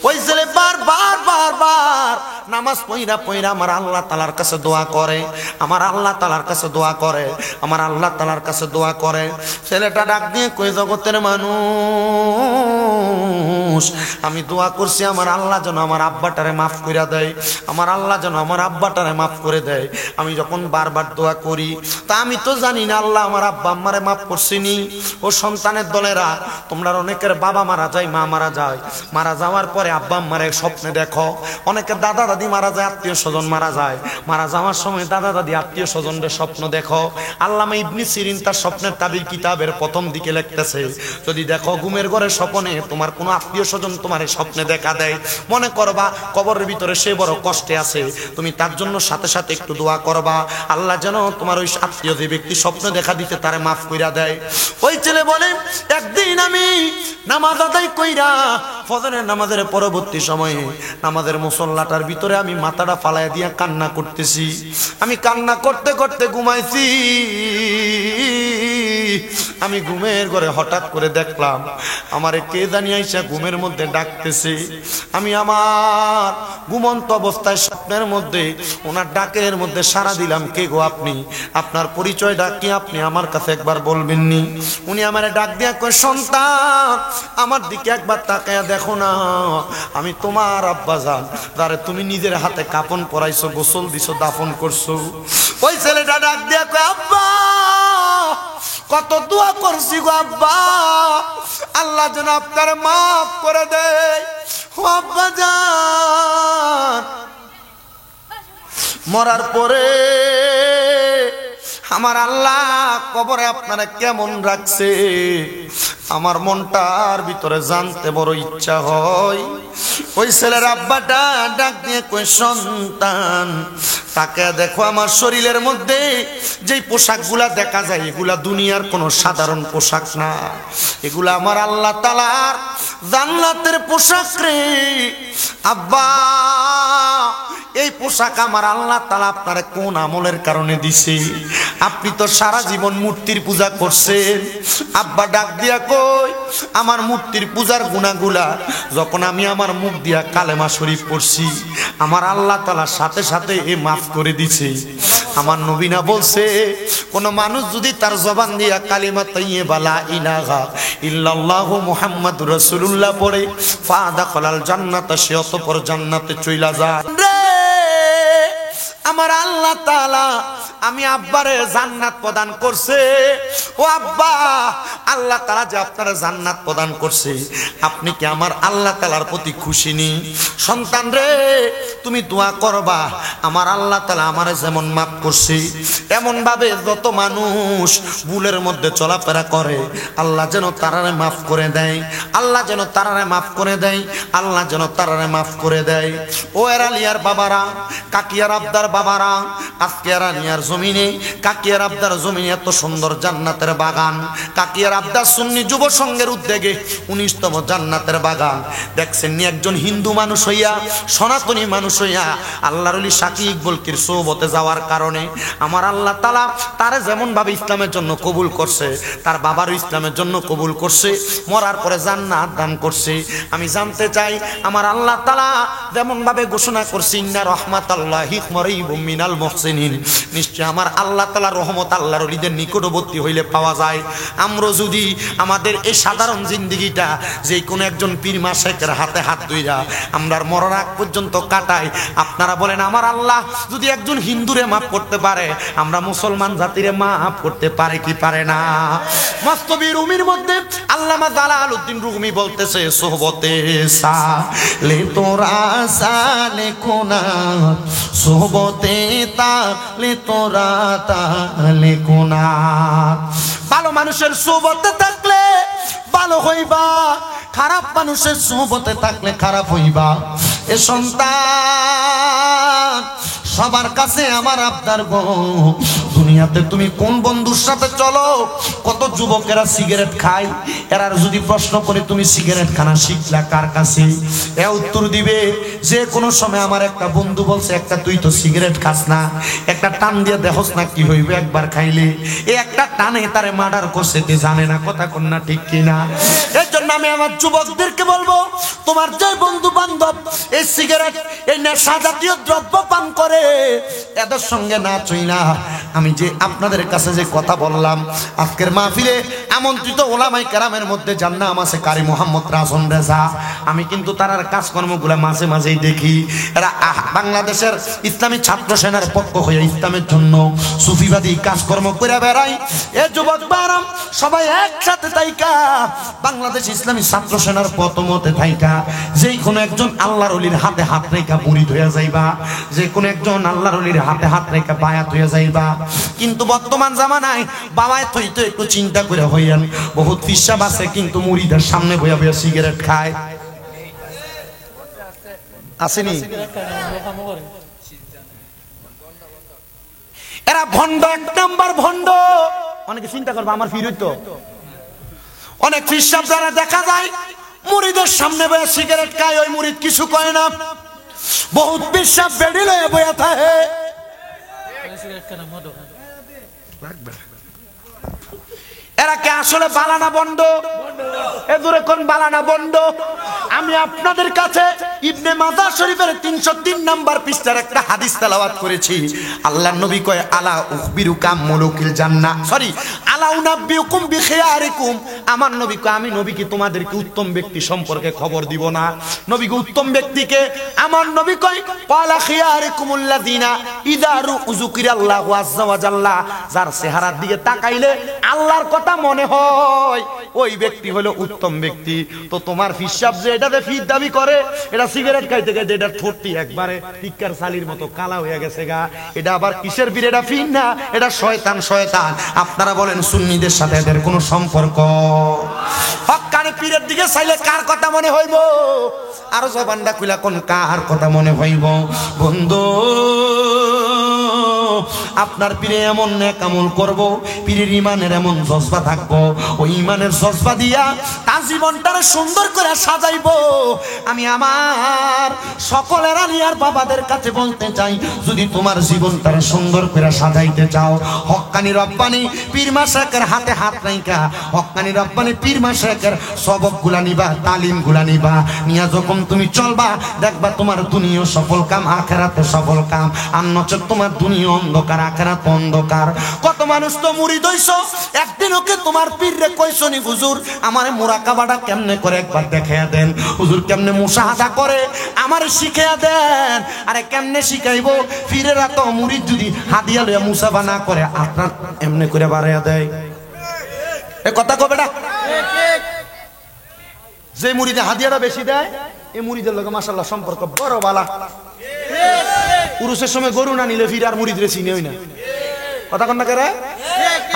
ওই ছেলে বারবার বারবার নামাজ পইরা পইরা আমার আল্লাহ তাআলার কাছে দোয়া করে, আমার আল্লাহ তাআলার কাছে দোয়া করে, আমার আল্লাহ তাআলার কাছে দোয়া করে। ছেলেটা ডাক দিয়ে কই, জগতের মানুষ আমি দোয়া করছি আমার আল্লাহ যেন আমার আব্বাটারে মাফ করে দেয়, আমার আল্লাহ যেন আমার আব্বাটারে মাফ করে দেয়। আমি যখন বারবার দোয়া করি তা আমি তো জানি না আল্লাহ আমার আব্বা আম্মারে মাফ করছিনি। ও সন্তানের দলেরা, তোমরা অনেকের বাবা মারা যায়, মা মারা যায়, মারা যাওয়ার পরে আব্বা আম্মারে স্বপ্নে দেখো। অনেকের দাদা দাদি মারা যায়, আত্মীয় স্বজন মারা যায়, মারা যাওয়ার সময় দাদা দাদি আত্মীয় স্বজনদের স্বপ্ন দেখো। আল্লামা ইবনে সিরিন তার স্বপ্নের তাবির কিতাবের প্রথম দিকে লিখতেছে, যদি দেখো ঘুমের ঘরে স্বপ্নে তোমার কোনো আত্মীয় স্বজন তোমার স্বপ্নে দেখা দেয়, মনে করবা কবরের ভিতরে সে বড় কষ্টে আছে, তুমি তার জন্য সাথে সাথে একটু দোয়া করবা, আল্লাহ যেন তোমার ওই আত্মীয় যে ব্যক্তি স্বপ্ন দেখা দিতে তারে মাফ কইরা দেয়। ওই ছেলে বলে, একদিন আমি নামাজ আদায় কইরা ফজরের নামাজের পরবর্তী সময়ে নামাজের মুসল্লাটার ভিতরে আমি মাথাটা ফালাইয়া দিয়া কান্না করতেছি। আমি কান্না করতে করতে ঘুমাইছি। আমি ঘুমের ঘরে হঠাৎ করে দেখলাম আমারে কে জানি আইসা ঘুমের মধ্যে ডাকতেছে। আমি আমার ঘুমন্ত অবস্থায় স্বপ্নের মধ্যে ওনার ডাকের মধ্যে সাড়া দিলাম, কে গো আপনি? আপনার পরিচয়টা কি আপনি আমার কাছে একবার বলবেননি? উনি আমারে ডাক দিয়া কয়, সন্তান আমার দিকে একবার তাকায়া দেখো না, আমি তোমার আব্বা জান, যারে তুমি নিজের হাতে কাফন পরাইছো, গোসল দিছো, দাফন করছো। ওই ছেলেটা ডাক দিয়া কয়, আব্বা কত দোয়া করছি গো আব্বা, আল্লাহ যেন আপনার মাফ করে দেয়। ও আব্বা জান, মরার পরে আমার আল্লাহ কবরে আপনারা কেমন রাখছে, আমার মনটার ভিতরে জানতে বড় ইচ্ছা হয়। ওই ছেলের আব্বাটা ডাক দিয়ে কই, সন্তান তাকে দেখো, আমার শরীরের মধ্যে যেই পোশাকগুলা দেখা যায় এগুলা দুনিয়ার কোনো সাধারণ পোশাক না, এগুলা আমার আল্লাহ তাআলার জান্নাতের পোশাক রে আব্বা। এই পোশাক আমার আল্লাহ তাআলা আপনারে কোন আমলের কারণে দিছে? আপনি তো সারা জীবন মূর্তির পূজা করছেন। আব্বা ডাক দিয়া কই, আমার মূর্তির পূজার গুনাহগুলা যখন আমি আমার মুখ দিয়া কালেমা শরীফ পড়ছি, আমার আল্লাহ তাআলা সাথে সাথে এ মাফ করে দিছে। আমার নবী না বলছে, কোন মানুষ যদি তার জবান দিয়া কালিমা তাইয়্যিবা লা ইলাহা ইল্লাল্লাহু মুহাম্মাদুর রাসূলুল্লাহ পড়ে, ফাদাখালাল জান্নাত, সে অতঃপর জান্নাতে চইলা যায়। আমার আল্লাহ তাআলা আমি আব্বারে জান্নাত প্রদান করছে। ও আব্বা, আল্লাহ তাআলা যে আপনারে জান্নাত প্রদান করছে, আপনি কি আমার আল্লাহ তাআলার প্রতি খুশি নি? সন্তান রে, তুমি দোয়া করবা আমার আল্লাহ তাআলা আমারে যেমন মাফ করছে, এমন ভাবে যত মানুষ ভুলের মধ্যে চলাফেরা করে আল্লাহ যেন তারারে মাফ করে দেয়, আল্লাহ যেন তারারে মাফ করে দেয়, আল্লাহ যেন তারারে মাফ করে দেয়। ও এরালিয়ার বাবারা, কাকিয়ার আবদার বাবারা, আজকে এরালিয়ার জমিনে, কাকিয়ার আবদার জমিনে এত সুন্দর জান্নাতের বাগান। কাকিয়ার আবদার সুন্নি যুব সংঘের উদ্যোগে 19তম জান্নাতের বাগান দেখছেন নি। একজন হিন্দু মানুষ হইয়া, সনাতনী মানুষ হইয়া আল্লাহর ওলি সাকি ইকবালকির সোহবতে যাওয়ার কারণে আমার আল্লাহ তাআলা তারে যেমন ভাবে ইসলামের জন্য কবুল করছে, তার বাবারও ইসলামের জন্য কবুল করছে, মরার পরে জান্নাত দান করছে। আমি জানতে চাই আমার আল্লাহ তাআলা যেমন ভাবে ঘোষণা করছে ইন্না রাহমাতাল্লাহি করিবুম মিনাল মুহসিনিন, নিশ্চয় আমার আল্লাহ তাআলার রহমত আল্লাহর ওলিদের নিকটবর্তী হইলে পাওয়া যায়। আমরা যদি আমাদের এই সাধারণ জিন্দেগিটা যে কোনো একজন পীর মাশায়েখের হাতে হাত ধইরা আমরা মরার আগ পর্যন্ত কাটাই, আপনারা বলেন আমার আল্লাহ যদি একজন হিন্দুরে মাফ করতে পারে, আমরা মুসলমান জাতিরে মাফ করতে পারে কি পারে না? মস্তবি রুমির মধ্যে আল্লামা জালালউদ্দিন রুমি বলতেছে সোহবতে সালে তোরা সালে কোনা, সোহবতে তালে তোরা তালে কোনা। ভালো মানুষের সোহবতে থাকলে ভালো হইবা, খারাপ মানুষের সোহবতে থাকলে খারাপ হইবা। এ সন্তান সবার কাছে আমার আবদার গো, দুনিয়াতে তুমি কোন বন্ধুর সাথে চলো? কত যুবকেরা সিগারেট খায়, এরার যদি প্রশ্ন করে তুমি সিগারেট খানা শিখলা কার কাছে, এ উত্তর দিবে যে কোনো সময় আমার একটা বন্ধু বলছে একটা তুই তো সিগারেট খাস না, একটা টান দিয়ে দেখোস না কি হইবে একবার খাইলে। এই একটা টানে তারে মার্ডার করছে, তুই জানে না কথা কোন না ঠিক কিনা? এর জন্য আমি আমার যুবকদেরকে বলবো, তোমার যে বন্ধু বান্ধব এই সিগারেট এই নেশা জাতীয় দ্রব্য পান করে, এদের সঙ্গে না চইলা আমি যে আপনাদের কাছে যে কথা বললাম, আজকের মাহফিলে আমন্ত্রিত ওলামায়ে কেরামের মধ্যে যার নাম আছে কারি মোহাম্মদ রাজন রেজা, আমি কিন্তু তার কাজকর্মগুলো মাঝে মাঝেই দেখি। এরা বাংলাদেশের ইসলামী ছাত্র সেনার পক্ষ হয়ে ইসলামের জন্য সুফিবাদী কাজকর্ম করে বেড়ায়। এ যুবক বারাম সবাই একসাথে থাইকা বাংলাদেশ ইসলামী ছাত্র সেনার পতমতে থাইকা যে কোনো একজন আল্লাহর ওলির হাতে হাত রেখা মুরিদ হয়ে যাইবা, যে কোনো একজন আল্লাহর ওলির হাতে হাত রেখা বায়াত হয়ে যাইবা। কিন্তু বর্তমান জামানায় বাবায় তুই তো একটু চিন্তা করে হইয়ান, বহুত পিসাব আছে কিন্তু মুরিদের সামনে বইয়া বইয়া সিগারেট খায়, আসেনি? এরা ভণ্ড, এক নাম্বার ভণ্ড। অনেকে চিন্তা করবে আমার ফিরত তো অনেক পিসাব যারা দেখা যায় মুরিদের সামনে বইয়া সিগারেট খায়, ওই মুরিদ কিছু কয় না, বহুত পিসাব বেড়ি লয়ে বইয়া থাকে। এরা কে আসলে বালানা বন্ড? এ দূরে কোন বালানা বন্ড? আমি আপনাদের কাছে ইবনে মাজাহ শরীফের 303 নাম্বার পৃষ্ঠার একটা হাদিস তেলাওয়াত করেছি। আল্লাহর নবী কয় আলা উখবিরুকাম মুলুকিল জান্নাহ, সরি আলা উনাব্বিউকুম বিখিয়ারিকুম, আমার নবী কয় আমি নবী কি তোমাদেরকে উত্তম ব্যক্তি সম্পর্কে খবর দিব না? নবী কে উত্তম ব্যক্তিকে আমার নবী কয় ক্বালা খিয়ারিকুমুল্লাযিনা ইযা যুকিরাল্লাহু আযজা ওয়া জাল্লা, যার চেহারার দিকে তাকাইলে আল্লাহর কথা মনে হয় ওই ব্যক্তি হলো উত্তম ব্যক্তি। তো তোমার ফিসাব যে এটাতে ফির দাবি করে, এটা সিগারেট খাইতে খাইতে এটা ঠোঁটটি একবারে টিক্কার সালির মতো কালা হয়ে গেছে গা, এটা আবার কিসের বীর? এটা ফির না, এটা শয়তান। শয়তান আপনারা বলেন সুন্নিদের সাথে এদের কোনো সম্পর্ক? হক্কানি পীরের দিকে চাইলে কার কথা মনে হইব? আরো জবানটা খুলা কোন কার কথা মনে হইব? বন্ধু আপনার পীরে এমন নেক আমল করব, পীরের ইমানের এমন জজবা থাকবো, ওই ইমানের জজবা দিয়া তার জীবনটারে সুন্দর করে সাজাইবো। আমি আমার সকলের আলিয়ার বাবাদের কাছে বলতে চাই, যদি তোমার জীবনটারে সুন্দর করে সাজাইতে চাও, হক্কানি রব্বানি পীর মাশায়েখের হাতে হাত রাইখা হক্কানি রব্বানি পীর মাশায়েখের সবকগুলা নিবা, তালিমগুলা নিবা, নিয়া যখন তুমি চলবা দেখবা তোমার দুনিয়া সফল কাম, আখিরাতে সফল কাম। আর নচেত তোমার দুনিয়া অন্ধকার, আখিরাত অন্ধকার। কত মানুষ তো মুরিদ হইছো, একদিন ওকে তোমার পীর রে কইছো নি হুজুর আমারে মুরাকাবাটা কেমনে করে একবার দেখাইয়া দেন, হুজুর কেমনে মুশাহাদা করে আমারে শিখাইয়া দেন। আরে কেমনে শিখাইবো? পীরেরা তো মুরিদ যদি হাদিয়া লইয়া মুসাফা না করে আপনার এমনি করে বাড়াইয়া দেয়। এ কথা কবে না? যে মুরিদে হাদিয়াটা বেশি দেয় এই মুরিদের লগে মাশাআল্লাহ সম্পর্ক বড় বালা। পুরুষের সময় গরু না নিলে ফির আর মুরিদ রে চিনেই না, কথা কন না করে?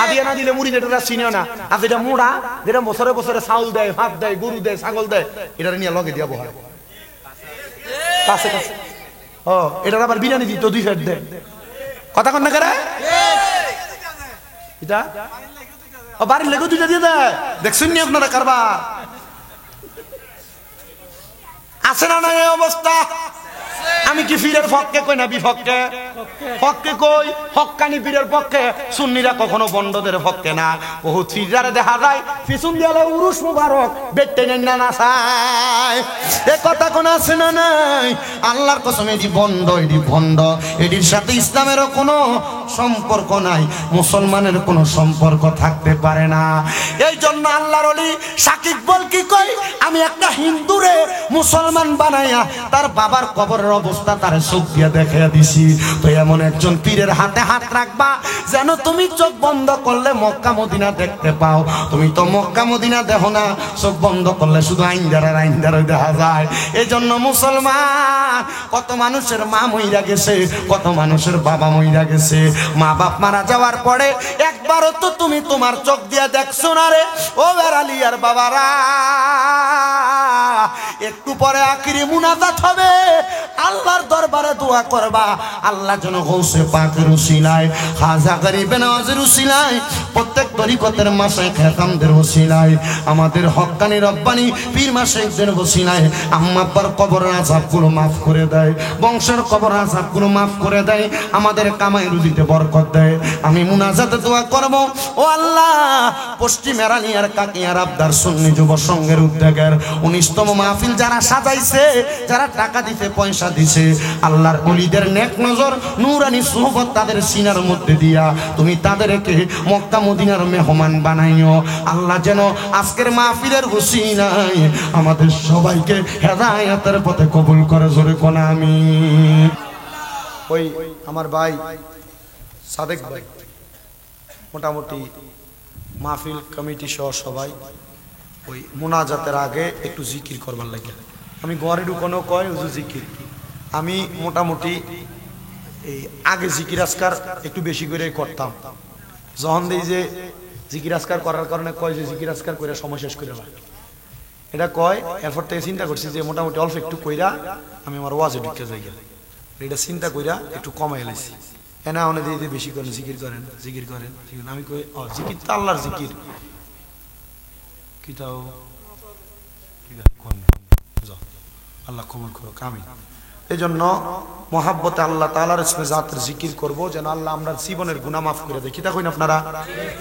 হাদিয়া না দিলে মুরিদ এটা চিনেও না। আর যেটা মোড়া, যেটা বছরে বছরে চাউল দেয়, ভাত দেয়, গরু দেয়, ছাগল দেয়, এটা নিয়ে লগে দিয়া বহায় কাছে কাছে। ও এটার আবার বিরিয়ানি দিত 2 ফেট দেয়, কথা কন না করে? কিটা ও বাড়ির লেগে দুইটা দিয়ে দেয় দেখছেন নি আপনারা কারবার আছে না না এই অবস্থা আমি কি পীরের পক্ষে কই না বিপক্ষে পক্ষে কই হক্কানি পীরের পক্ষে সুন্নিরা কখনো বন্ডদের পক্ষে না বহুত পীররা দেখা যায় পিছন দিয়ালে উরুস মুবারক বেটে নেন না চায় এ কথা কোন আছে না নাই আল্লাহর কসম এডি বন্ড এডির সাথে ইসলামেরও কোনো সম্পর্ক নাই মুসলমানের কোনো সম্পর্ক থাকতে পারে না এই জন্য আল্লাহর ওলি সাকিব বল কি কই আমি একটা হিন্দুরে মুসলমান বানাইয়া তার বাবার কবরের অবস্থা তার চোখ দিয়ে দেখিয়ে দিছি তো এমন একজন পীরের হাতে হাত রাখবা যেন তুমি চোখ বন্ধ করলে মক্কা মদিনা দেখতে পাও তুমি তো মক্কা মদিনা দেখো না চোখ বন্ধ করলে শুধু আইন্দার দেখা যায় এই জন্য মুসলমান কত মানুষের মা মইরা গেছে কত মানুষের বাবা মইরা গেছে মা বাপ মারা যাওয়ার পরে একবারও তো তুমি তোমার চোখ দিয়ে দেখছো না রে ও বেড়ালিয়ার বাবারা একটু পরে আখিরি মুনাজাত হবে আল্লাহর দরবারে দোয়া করবা আল্লাহ যেন গৌসে পাকের উসিলায় খাজা গরিবে নওয়াজের উসিলায় প্রত্যেক তরিকতের মাশায়েখ হেকামদের উসিলায় আমাদের হক্কানি রব্বানি পীর মাশায়েখদের উসিলায় আম্মা আব্বার কবরের আযাবগুলো maaf করে দেয় বংশের কবরের আযাবগুলো maaf করে দেয় আমাদের কামাই রুজিতে বরকত দেয় আমি মুনাজাতে দোয়া করব ও আল্লাহ পশ্চিম এরানিয়ার কাকিয়ার আবদার সুন্নি যুব সংঘের উদ্যোগের 19তম মাহফিল যারা সাজাইছে যারা টাকা দিতে পয়সা দিছে আল্লাহর ওলিদের নেক নজর নূরানি সুহবত তাদের সিনার মধ্যে দিয়া তুমি তাদেরকে মক্কা মদিনার মেহমান বানাইও আল্লাহ যেন আজকের মাহফিলের ওসিলায় আমাদের সবাইকে হেদায়েতের পথে কবুল করে জোরে কোন আমিন ওই আমার ভাই সাদেক ভাই মোটামুটি মাহফিল কমিটি সহ সবাই ওই মুনাজাতের আগে একটু জিকির করবার লাগে আমি ঘরে ঢুকানো কয় হুজুর জিকির আমি মোটামুটি এই আগে জিকির আজকার একটু বেশি করে করতাম যখন দেই যে জিকির আজকার করার কারণে কয় যে জিকির আজকার করে সময় শেষ করে লাগে এটা কয় এরপর থেকে চিন্তা করছি যে মোটামুটি অল্প একটু কইরা আমি আমার ওয়াজে ঢুকে যাই এটা চিন্তা কইরা একটু কমাই লাইছি এনা অনেক দিয়ে বেশি করেন জিকির করেন আমি কই জিকির তো আল্লাহর জিকির কিতাও আল্লাহ কবুল করুক আমিন এই জন্য মহাব্বতে আল্লাহ তাআলার ইসমে জাতের জিকির করব যেন আল্লাহ আমরা জীবনের গুনাহ maaf করে দেয় কিতা কইন আপনারা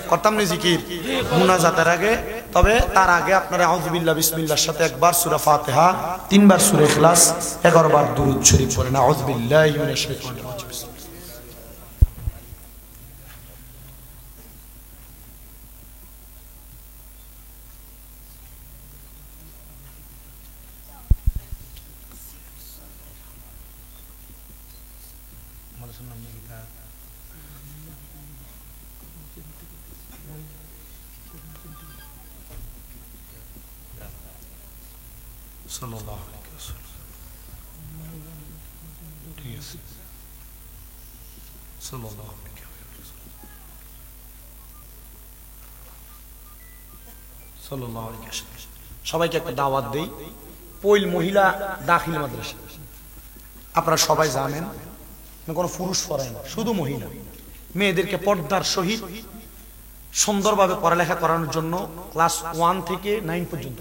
করতাম না জিকির মুনাজাতের আগে তবে তার আগে আপনারা আউযু বিল্লাহ বিসমিল্লাহর সাথে একবার সূরা ফাতিহা তিনবার সূরা ইখলাস 11 বার দুরূদ শরীফ পড়েন আউযু বিল্লাহি মিনাশ শাইতানির রাজিম sallallahu alaihi wasallam ঠিক আছে sallallahu alaihi wasallam সবাইকে একটা দাওয়াত দেই পয়ল মহিলা দাখিল মাদ্রাসা আপনারা সবাই জানেন কোনো পুরুষ পড়ায় না শুধু মহিলা মেয়েদেরকে পর্দার সহিত সুন্দরভাবে পড়ালেখা করানোর জন্য ক্লাস 1 থেকে 9 পর্যন্ত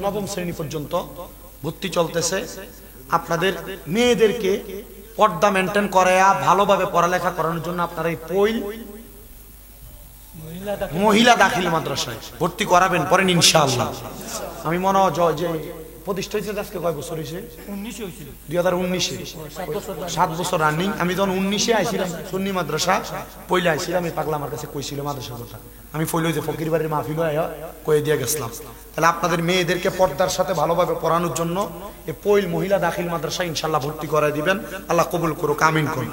নবম শ্রেণী পর্যন্ত ভর্তি চলতেছে আপনাদের মেয়েদেরকে পর্দা মেনটেন করায়া ভালোভাবে পড়ালেখা করানোর জন্য আপনারা এই পয়ল মহিলা দাখিল মাদ্রাসায় ভর্তি করাবেন পরে ইনশাআল্লাহ আমি মনে হয় যে প্রতিষ্ঠা হয়েছে আজকে কয় বছর হয়েছে 2019 7 বছর রানিং আমি যখন 19 আইছিলাম সুন্নি মাদ্রাসা পয়লা আইছিলাম এই পাগলা আমার কাছে কইছিল মাদ্রাসার কথা আমি পয়লা যে ফকির বাড়ির মাহফিল আয়া কয়ে দিয়ে গেছিলাম তাহলে আপনাদের মেয়েদেরকে পর্দার সাথে ভালোভাবে পড়ানোর জন্য এই পয়ল মহিলা দাখিল মাদ্রাসা ইনশাআল্লাহ ভর্তি করায় দিবেন আল্লাহ কবুল করুক আমিন করুন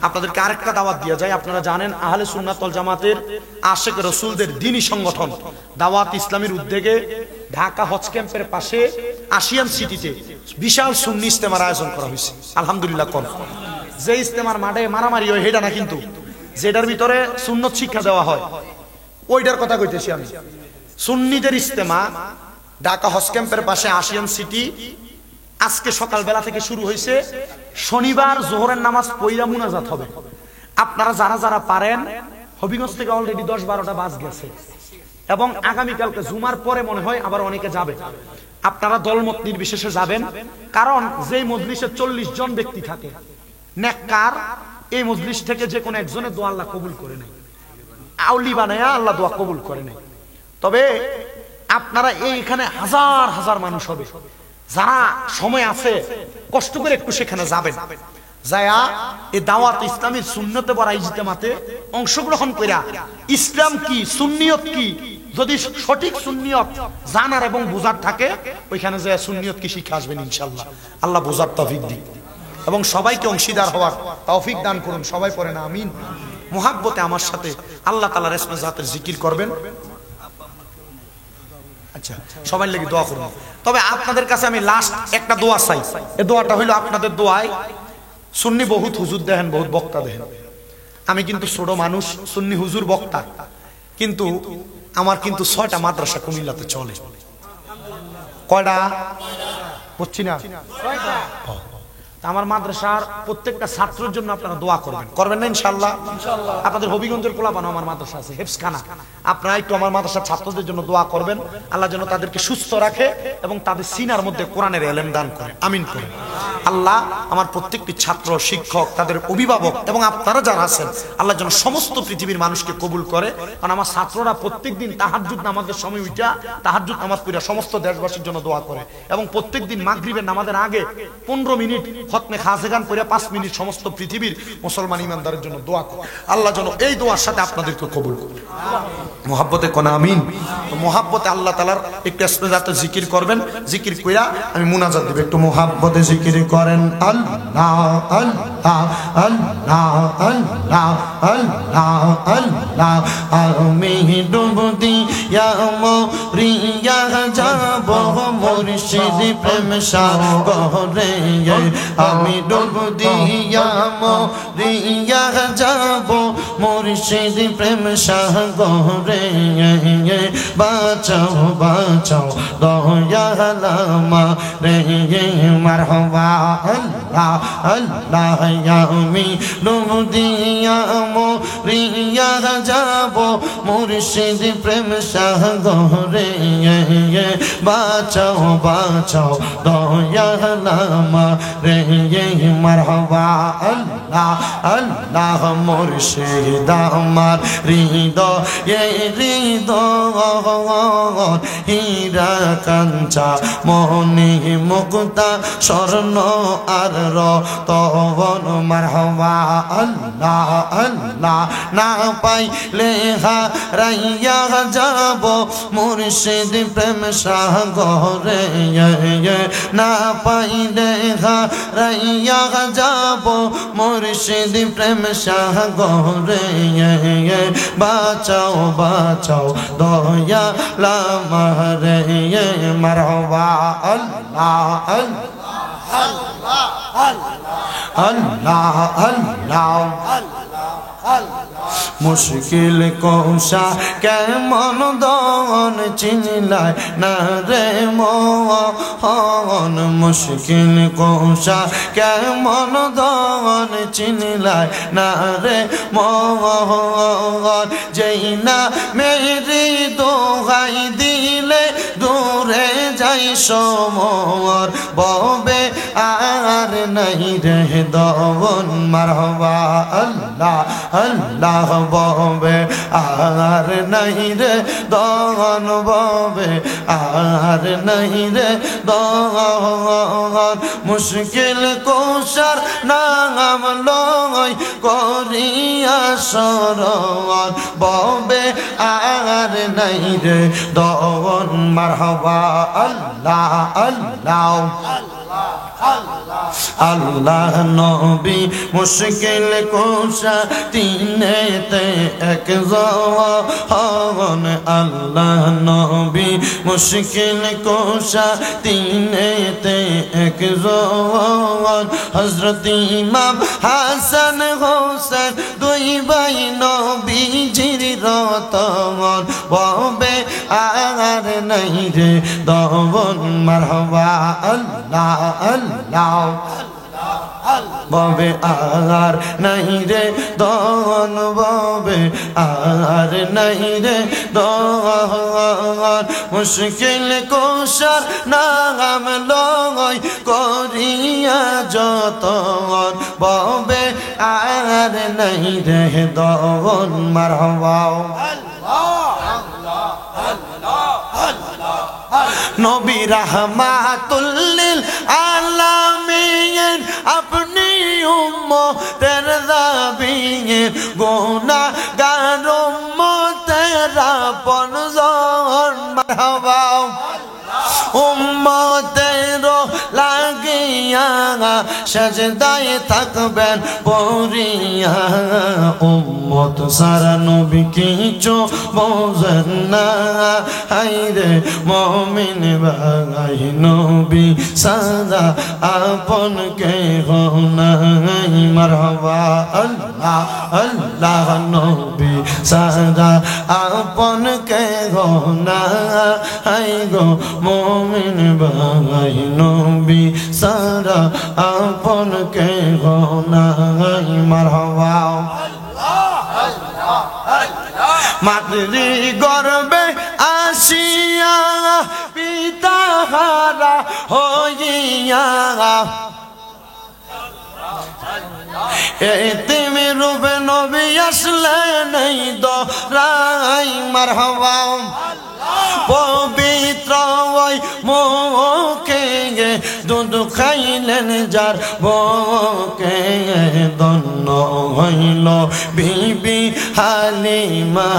আপনাদেরকে আরেকটা দাওয়াত দেয়া যায় আপনারা জানেন আহলে সুন্নাত ওয়াল জামাতের আশিক রাসূলদের দ্বীনি সংগঠন দাওয়াত ইসলামের উদ্যোগে ঢাকা হজ ক্যাম্পের পাশে আশিয়ান সিটিতে বিশাল সুন্নি ইজতেমার আয়োজন করা হয়েছে আলহামদুলিল্লাহ কোন যে ইজতেমার মাঠে মারামারি হয় হেডা না কিন্তু যেটার ভিতরে সুন্নত শিক্ষা দেওয়া হয় ওইটার কথা কইতেছি আমি সুন্নিদের ইজতেমা ঢাকা হজ ক্যাম্পের পাশে আশিয়ান সিটি আজকে সকাল বেলা থেকে শুরু হয়েছে শনিবার জোহরের নামাজ পয়লা মুনাজাত হবে আপনারা যারা যারা পারেন হবিগঞ্জ থেকে অলরেডি 10-12টা বাস গেছে এবং আগামীকালকে জুমার পরে মনে হয় আবার অনেকে যাবে। আপনারা দলমত নির্বিশেষে যাবেন, কারণ যেই মজলিসে 40 জন ব্যক্তি থাকে নেককার, এই মজলিস থেকে যে কোনো একজনের দোয়া আল্লাহ কবুল করে নেয়, আউলি বানায়া আল্লাহ দোয়া কবুল করে নেয়। তবে আপনারা এইখানে হাজার হাজার মানুষ হবে, যারা সময় আছে কষ্ট করে একটু সেখানে যাবেন, যায়া এই দাওয়াত ইসলামের সুন্নতে বড় ইজতেমাতে অংশগ্রহণ কইরা ইসলাম কি সুন্নিয়ত কি যদি সঠিক সুন্নিয়ত জানার এবং বোঝার থাকে, ওইখানে যায় সুন্নিয়ত কি শিখে আসবেন ইনশাআল্লাহ। আল্লাহ বোঝার তৌফিক দিন এবং সবাইকে অংশীদার হওয়ার তৌফিক দান করুন। সবাই পড়েন আমিন। মুহাব্বতে আমার সাথে আল্লাহ তাআলার ইসমে জাতের জিকির করবেন। আচ্ছা, সবাই লাগি দোয়া করুন। তবে আপনাদের কাছে আমি লাস্ট একটা দোয়া চাই। এই দোয়াটা হইলো আপনাদের দোয়ায় সুন্নি বহুত হুজুর দেখেন, বহুত বক্তা দেখেন। আমি কিন্তু ছোট মানুষ, সুন্নি হুজুর বক্তা, কিন্তু আমার কিন্তু 6টা মাদ্রাসা কুমিল্লাতে চলে। কয়টা বুঝছি না? 6টা। আমার মাদ্রাসার প্রত্যেকটা ছাত্রের জন্য আপনারা দোয়া করবেন, করবেন না ইনশাআল্লাহ? আপনাদের হবিগঞ্জের পোলাপানো আমার মাদ্রাসা আছে হেফসখানা, আপনারা একটু আমার মাদ্রাসার ছাত্রদের জন্য দোয়া করবেন, আল্লাহ যেন তাদেরকে সুস্থ রাখে এবং তাদের সিনার মধ্যে কোরআনের ইলম দান করে। আমিন করেন। আল্লাহ আমার প্রত্যেকটি ছাত্র, শিক্ষক, তাদের অভিভাবক এবং আপনারা যারা আছেন, আল্লাহ যেন সমস্ত পৃথিবীর মানুষকে কবুল করে। কারণ আমার ছাত্ররা প্রত্যেকদিন তাহাজ্জুদ নামাজের সময় উঠা তাহাজ্জুদ নামাজ পড়া সমস্ত দেশবাসীর জন্য দোয়া করে এবং প্রত্যেকদিন মাগরিবের নামাজের আগে 15 মিনিট খতমে খাজেগান পড়ে 5 মিনিট সমস্ত পৃথিবীর মুসলমান ইমানদারের জন্য দোয়া করে। আল্লাহ যেন এই দোয়ার সাথে আপনাদেরকে কবুল করে। মুহাব্বতে কোন আমিন। তো মুহাব্বতে আল্লাহ তাআলার একটু ইসমিজাতে জিকির করবেন, জিকির কইরা আমি মুনাজাত দেব। একটু মুহাব্বতে জিকির করেন। আল্লাহ আল্লাহ আল্লাহ আল্লাহ আল্লাহ আল্লাহ। আমি ডুব দিয়া মরিয়া যাব মুর্শিদ প্রেম সাগরে, আমি ডুব দিয়া মরিয়া যাব মুর্শিদ প্রেম সাগরে। বাঁচাও বাঁচাও দয়াল আমারে, মারহাবা আল্লাহ আল্লাহ। আমি ডুব দিয়া মরিয়া যাব মুর্শিদ প্রেম সাগরে, বাঁচাও বাঁচাও দয়াল আমারে, মারহাবা আল্লাহ আল্লাহ। মুর্শিদ আমার হৃদয়ে হৃদয়, হীরা কাঞ্চা মনি মুক্তা স্বর্ণ আর রতন, মারহাবা আল্লাহ আল্লাহ। না পাইলে হারাইয়া যাব মুর্শিদ প্রেম সাগরে, না পাইলে হারাইয়া যাব মুর্শিদ প্রেম সাগরে। বাঁচাও বাঁচাও দয়াল আমারে, মারহাবা আল্লাহ আল্লাহ আল্লাহ আল্লাহ আল্লাহ। মুশকিল কৌশা কেমন দন চিনলাই না রে মন, মুশকিল কৌশা কেমন দন চিনলাই না রে মন। যেই না মেরি দোহাই দিলে দূরে যাই সমর, ববে আর নাই রে দন, মারহাবা আল্লাহ আল্লাহ। ববে আর নাই রে দন, ববে আর নাই রে দন। মুশকিল কৌশার নাম লয় করিয়া শরণ, ববে আর নাই রে দন, মারহাবা আল্লাহ আল্লাহ আল্লাহ। নবী মুশকিল কোশা তিনেতে এক জন, আল্লাহ নবী মুশকিল কোশা তিনেতে এক জন। হযরত ইমাম হাসান হোসেন দুই ভাই নবীজির রতন, ববে আর নাই রে দন, মারহাবা আল্লাহ আল্লাহ ববে আর নাই রে দন ববে আর নাই রে দন মুশকিল কোশার নাম লয় করিয়া যতন ববে আর নাই রে দন মারহাবা নবী রাহমাতুল লিল আলামিন আপনি উম্মতের দাবিন গুনাহগার উম্মতের আপনজন মারহাবা উম্মতের লাগিয়া সাজদায় থাকবেন পড়িয়া উম্মত সারা নবী কিছু বোঝেন না হায়রে মুমিন ভাই নবী সারা আপন কেহ নাই মারহাবা আল্লাহ আল্লাহ নবী সারা আপন কেহ নাই গো মুমিন ভাই নবী সারা আপন কেহ নাই মারহাবা মাতৃ গর্বে আসিয়া পিতা হারা হইয়া এতিমি রূপে নবী আসলেন এই দরাই মারহাবা পবিত্র ওই মুখে দুধ খাইলেন যার বুকে ধন্য হইল বিবি হালিমা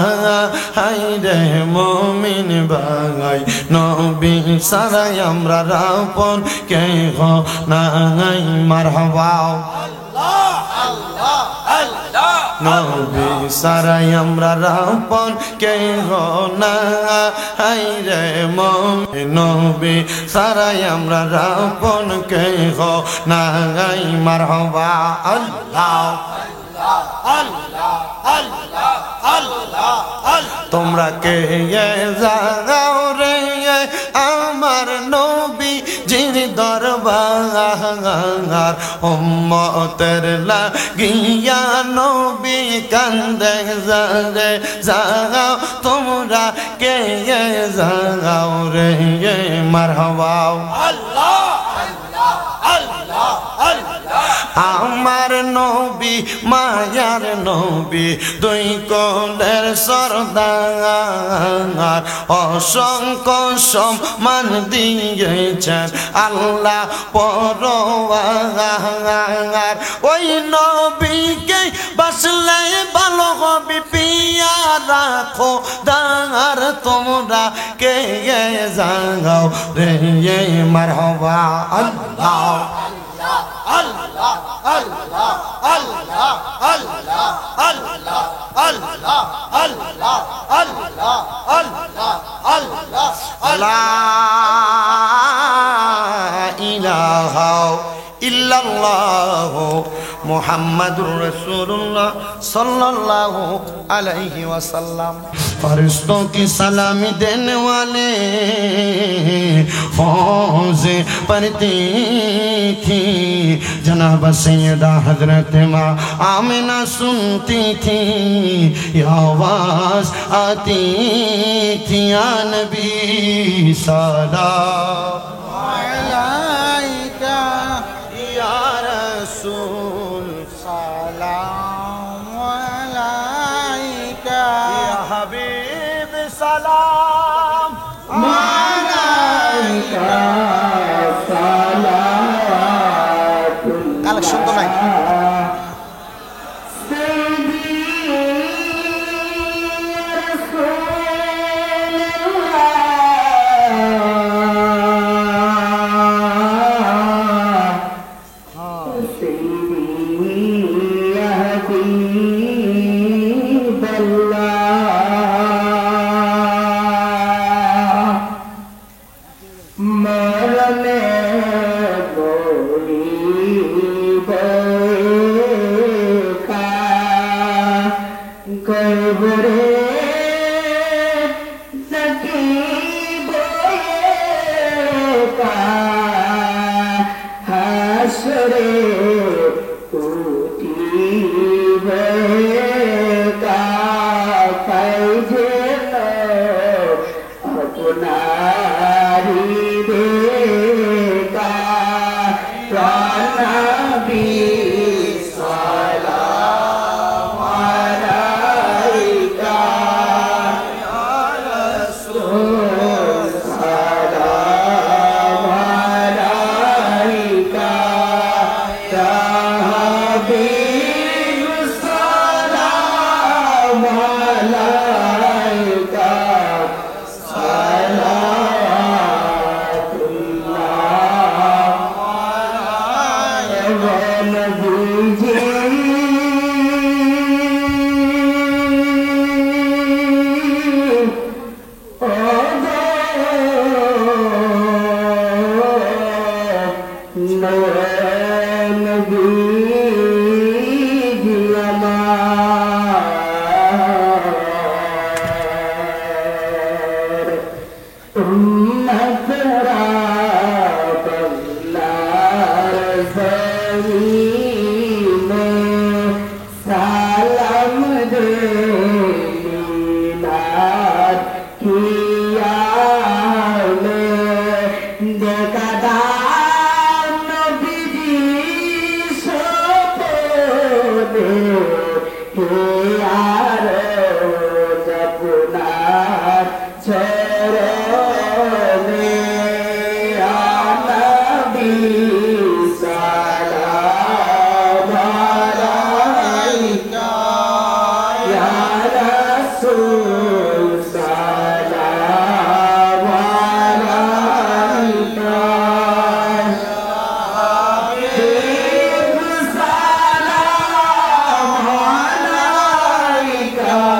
হায়রে মুমিন ভাই নবী সারাই আমরা আপন কেহ নাই মারহাবা নবী সারাই আমরা আপন কেহ নাই রে মুমিন নবী সারাই আমরা আপন কেহ নাই মারহাবা আল্লাহ তোমরা কে যাও রে আমার নবী জির দরবার উম্মতের লাগিয়া নবী কান্দে যারে যাও তোমরা কে যাও রে মারহাবা আল্লাহ আল্লাহ আল্লাহ আমার নবী মায়ার নবী দুই কোলের সরদার অসংখ্য সম্মান দিয়েছেন আল্লাহ পরওয়ার ওই নবীকে বাসলে ভালো হবে পিয়া রাখো দার তোমরা কে যাও রে মারহাবা আল্লাহ আল্লাহ আল্লাহ আল্লাহ আল্লাহ আল্লাহ আল্লাহ আল্লাহ আল্লাহ আল্লাহ আল্লাহ লা ইলাহা ইল্লাল্লাহু মুহাম্মাদুর রাসূলুল্লাহ সাল্লাল্লাহু अलैहि वसल्लम फरिश्तों की सलामी देने वाले फौजे पढ़ती थी जनाब सैयदा हजरत माँ आमिना सुनती थी ये आवाज आती थी या नबी सलाम अलैका या रसूल सलाम अलैका या हबीब सलाम अलैका सलाम কালেকশন তো নাই হাসরে রাসূল সালাম আলাইকা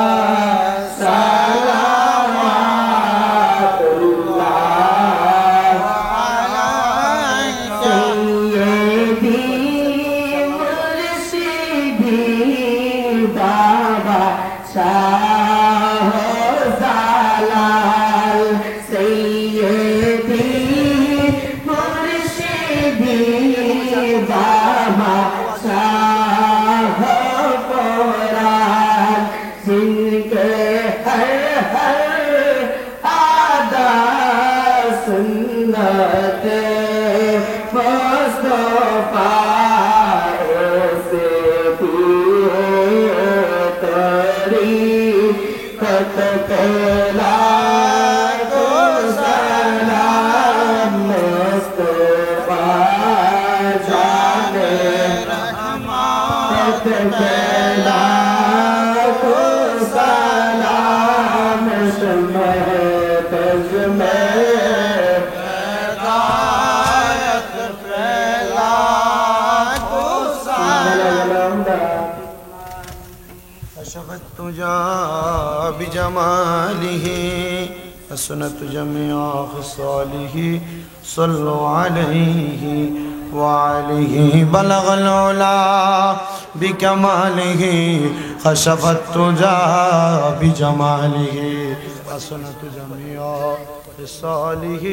بجماله حسنت جميع خصاله صلوا عليه وعليه بلغ العلا بكماله خشف التجا بجماله حسنت جميع خصاله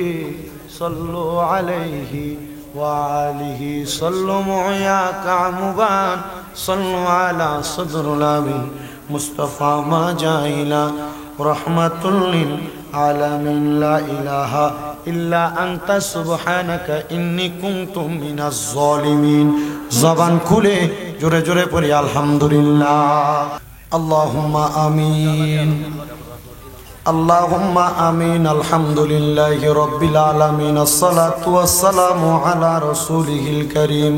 صلوا عليه وعليه صلوا معياك عمبان صلوا على صدر الأمين مصطفى ما جاهلا رحمة للعالمين لا إله إلا أنت سبحانك إني كنت من الظالمين زبان كله جوري جوري پوري الحمد لله اللهم آمين اللهم آمين الحمد لله رب العالمين الصلاة والسلام على رسوله الكريم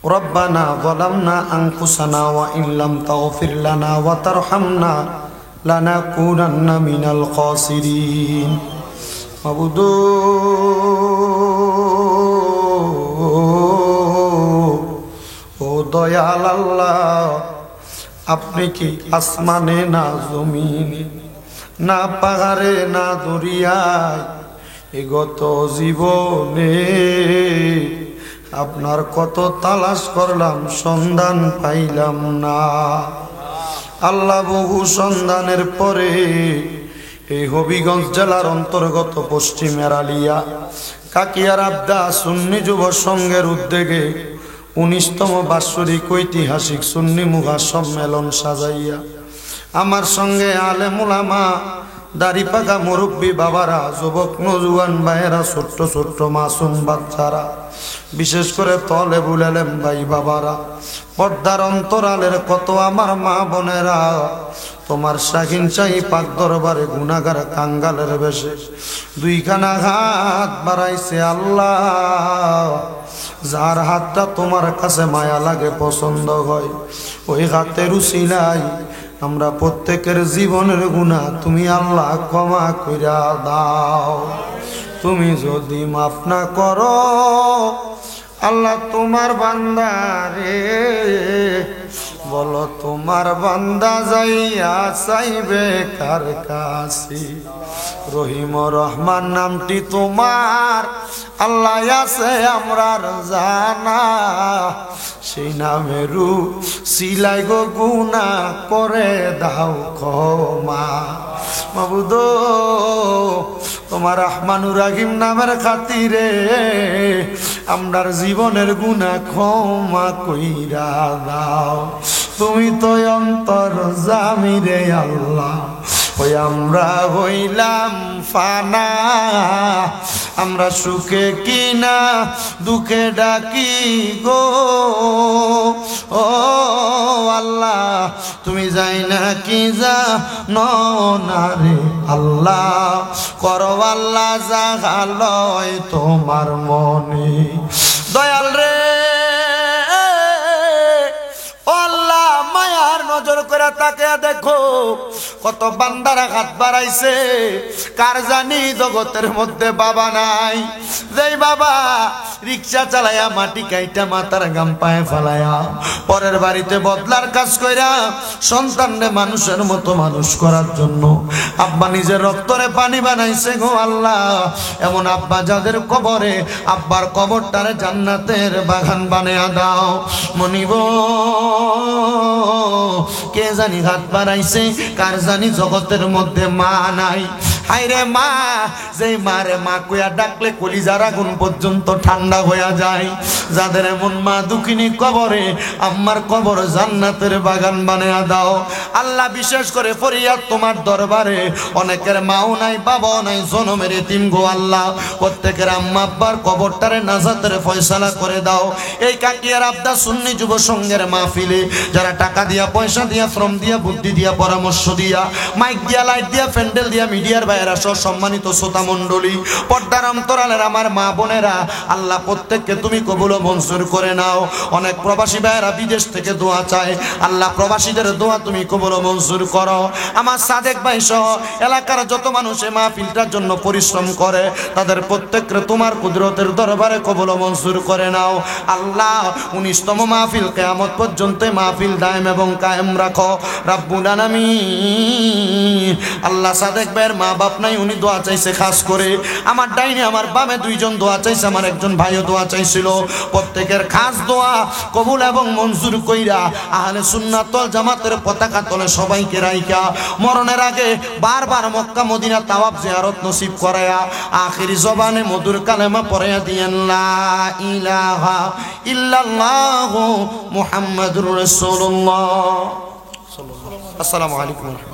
ربنا ظلمنا أنفسنا وإن لم تغفر لنا وترحمنا لنكونن من الخاسرين মাবুদু ও দয়াল আল্লাহ আপনি কি আসমানে না জমিনে না পাহাড়ে না দরিয়ায় এগত জীবনে আপনার কত তালাশ করলাম সন্ধান পাইলাম না আল্লাহ বহু সন্ধানের পরে এই হবিগঞ্জ জেলার অন্তর্গত পশ্চিম এরালিয়া কাকিয়ার আবদা সুন্নি যুব সংঘের উদ্যোগে 19তম বাৎসরিক ঐতিহাসিক সুন্নি মুঘা সম্মেলন সাজাইয়া আমার সঙ্গে আলেম উলামা দাড়ি পাকা মুরব্বী বাবারা যুবক নজওয়ান ভাইয়েরা ছোট্ট ছোট্ট মাসুম বাচ্চারা বিশেষ করে তলেবুল আলেম ভাই বাবারা পর্দার অন্তরালের কত আমার মা বোনেরা তোমার শাহিন চাই পাক দরবারে গুনাহগার কাঙ্গালের বেশে দুইখানা হাত বাড়াইছে আল্লাহ যার হাতটা তোমার কাছে মায়া লাগে পছন্দ হয় ওই হাতের উসিলায় আমরা প্রত্যেকের জীবনের গুনাহ তুমি আল্লাহ ক্ষমা কইরা দাও তুমি যদি মাফ না করো আল্লাহ তোমার বান্দা রে বলো তোমার বান্দা যাইয়া চাইবে কার কাছে রহিম রহমান নামটি তোমার আল্লাহ আছে আমরার জানা সেই নামেরু সিলাই গো গুনাহ করে দাও ক্ষমা মাবুদ তোমার রহমানুর রহিম নামের খাতিরে আমরার জীবনের গুনাহ ক্ষমা কইরা দাও তুমি তো অন্তর জামিরে আল্লাহ ওই আমরা হইলাম ফানা আমরা সুখে কিনা দুঃখে ডাকি গো ও আল্লাহ তুমি যাই না কি যা না রে আল্লাহ করো আল্লাহ জাগালয় তোমার মনে দয়াল রে ও আল্লাহ মায়ার নজর করে তাকে দেখো কত বান্দারা হাত বাড়াইছে, কার জানি জগতের মধ্যে বাবা নাই, যেই বাবা রিক্সা চালায়া মাটি কাইটা মাথার গাম পায়ে ফালায়া পরের বাড়িতে বদলার কাজ কইরা সন্তানরে মানুষের মতো মানুষ করার জন্য আব্বা নিজের রক্তরে পানি বানাইছে গো আল্লাহ। এমন আব্বা যাদের কবরে, আব্বার কবরটারে জান্নাতের বাগান বানায়া দাও। মনিব কে জানি হাত বাড়াইছে, কার জানি জগতের মধ্যে মা নাই। হায়রে মা, যেই মারে মা কইয়া ডাকলে কলিজার আগুন পর্যন্ত ঠান্ডা হইয়া যায়। যাদের এমন মা দুঃখিনী কবরে, আম্মার কবর জান্নাতের বাগান বানায়া দাও আল্লাহ। বিশেষ করে ফরিয়াদ তোমার দরবারে, অনেকের মাও নাই বাবাও নাই, জনমের এতিম গো আল্লাহ। প্রত্যেকের আম্মা আব্বার কবরটারে নাজাতের ফয়সালা করে দাও। এই কাকিয়ার আবদা সুন্নি যুব সংঘের মাহফিলে যারা টাকা দিয়া, পয়সা দিয়া, শ্রম দিয়া, বুদ্ধি দিয়া, পরামর্শ দিয়া, মাইক দিয়া, লাইট দিয়া, প্যান্ডেল দিয়া, মিডিয়ার ভাইয়েরা সহ সম্মানিত শ্রোতা মণ্ডলী, পর্দার অন্তরালের আমার মা বোনেরা, আল্লাহ প্রত্যেককে তুমি কবুল ও মঞ্জুর করে নাও। অনেক প্রবাসী ভাইয়েরা বিদেশ থেকে দোয়া চায়, আল্লাহ প্রবাসীদের দোয়া তুমি কবুল ও মঞ্জুর করো। আমার সাদেক ভাই সহ এলাকার যত মানুষ এই মাহফিলটার জন্য পরিশ্রম করে, তাদের প্রত্যেককে তোমার কুদরতের দরবারে কবুল ও মঞ্জুর করে নাও আল্লাহ। 19তম মাহফিল কিয়ামত পর্যন্ত মাহফিল দায়েম এবং কায়েম রাখো রাব্বুল আলামিন। আল্লাহ সাদেক ভাইয়ের মা বাপ নাই, উনি দোয়া চাইছে খাস করে। আমার ডাইনে আমার বামে দুইজন দোয়া চাইছে, আমার একজন ভাইও দোয়া চাইছিল। প্রত্যেকের খাস দোয়া কবুল এবং মঞ্জুর কইরা আহলে সুন্নাত ওয়াল জামাতের পতাকা তলে সবাইকে রাইখা মরণের আগে বারবার মক্কা মদিনা তাওয়াফ জিয়ারত নসিব করায়া আখিরি জবানে মধুর কালেমা পড়ায়া দিয়েন লা ইলাহা ইল্লাল্লাহু মুহাম্মাদুর রাসূলুল্লাহ। আসসালামু আলাইকুম।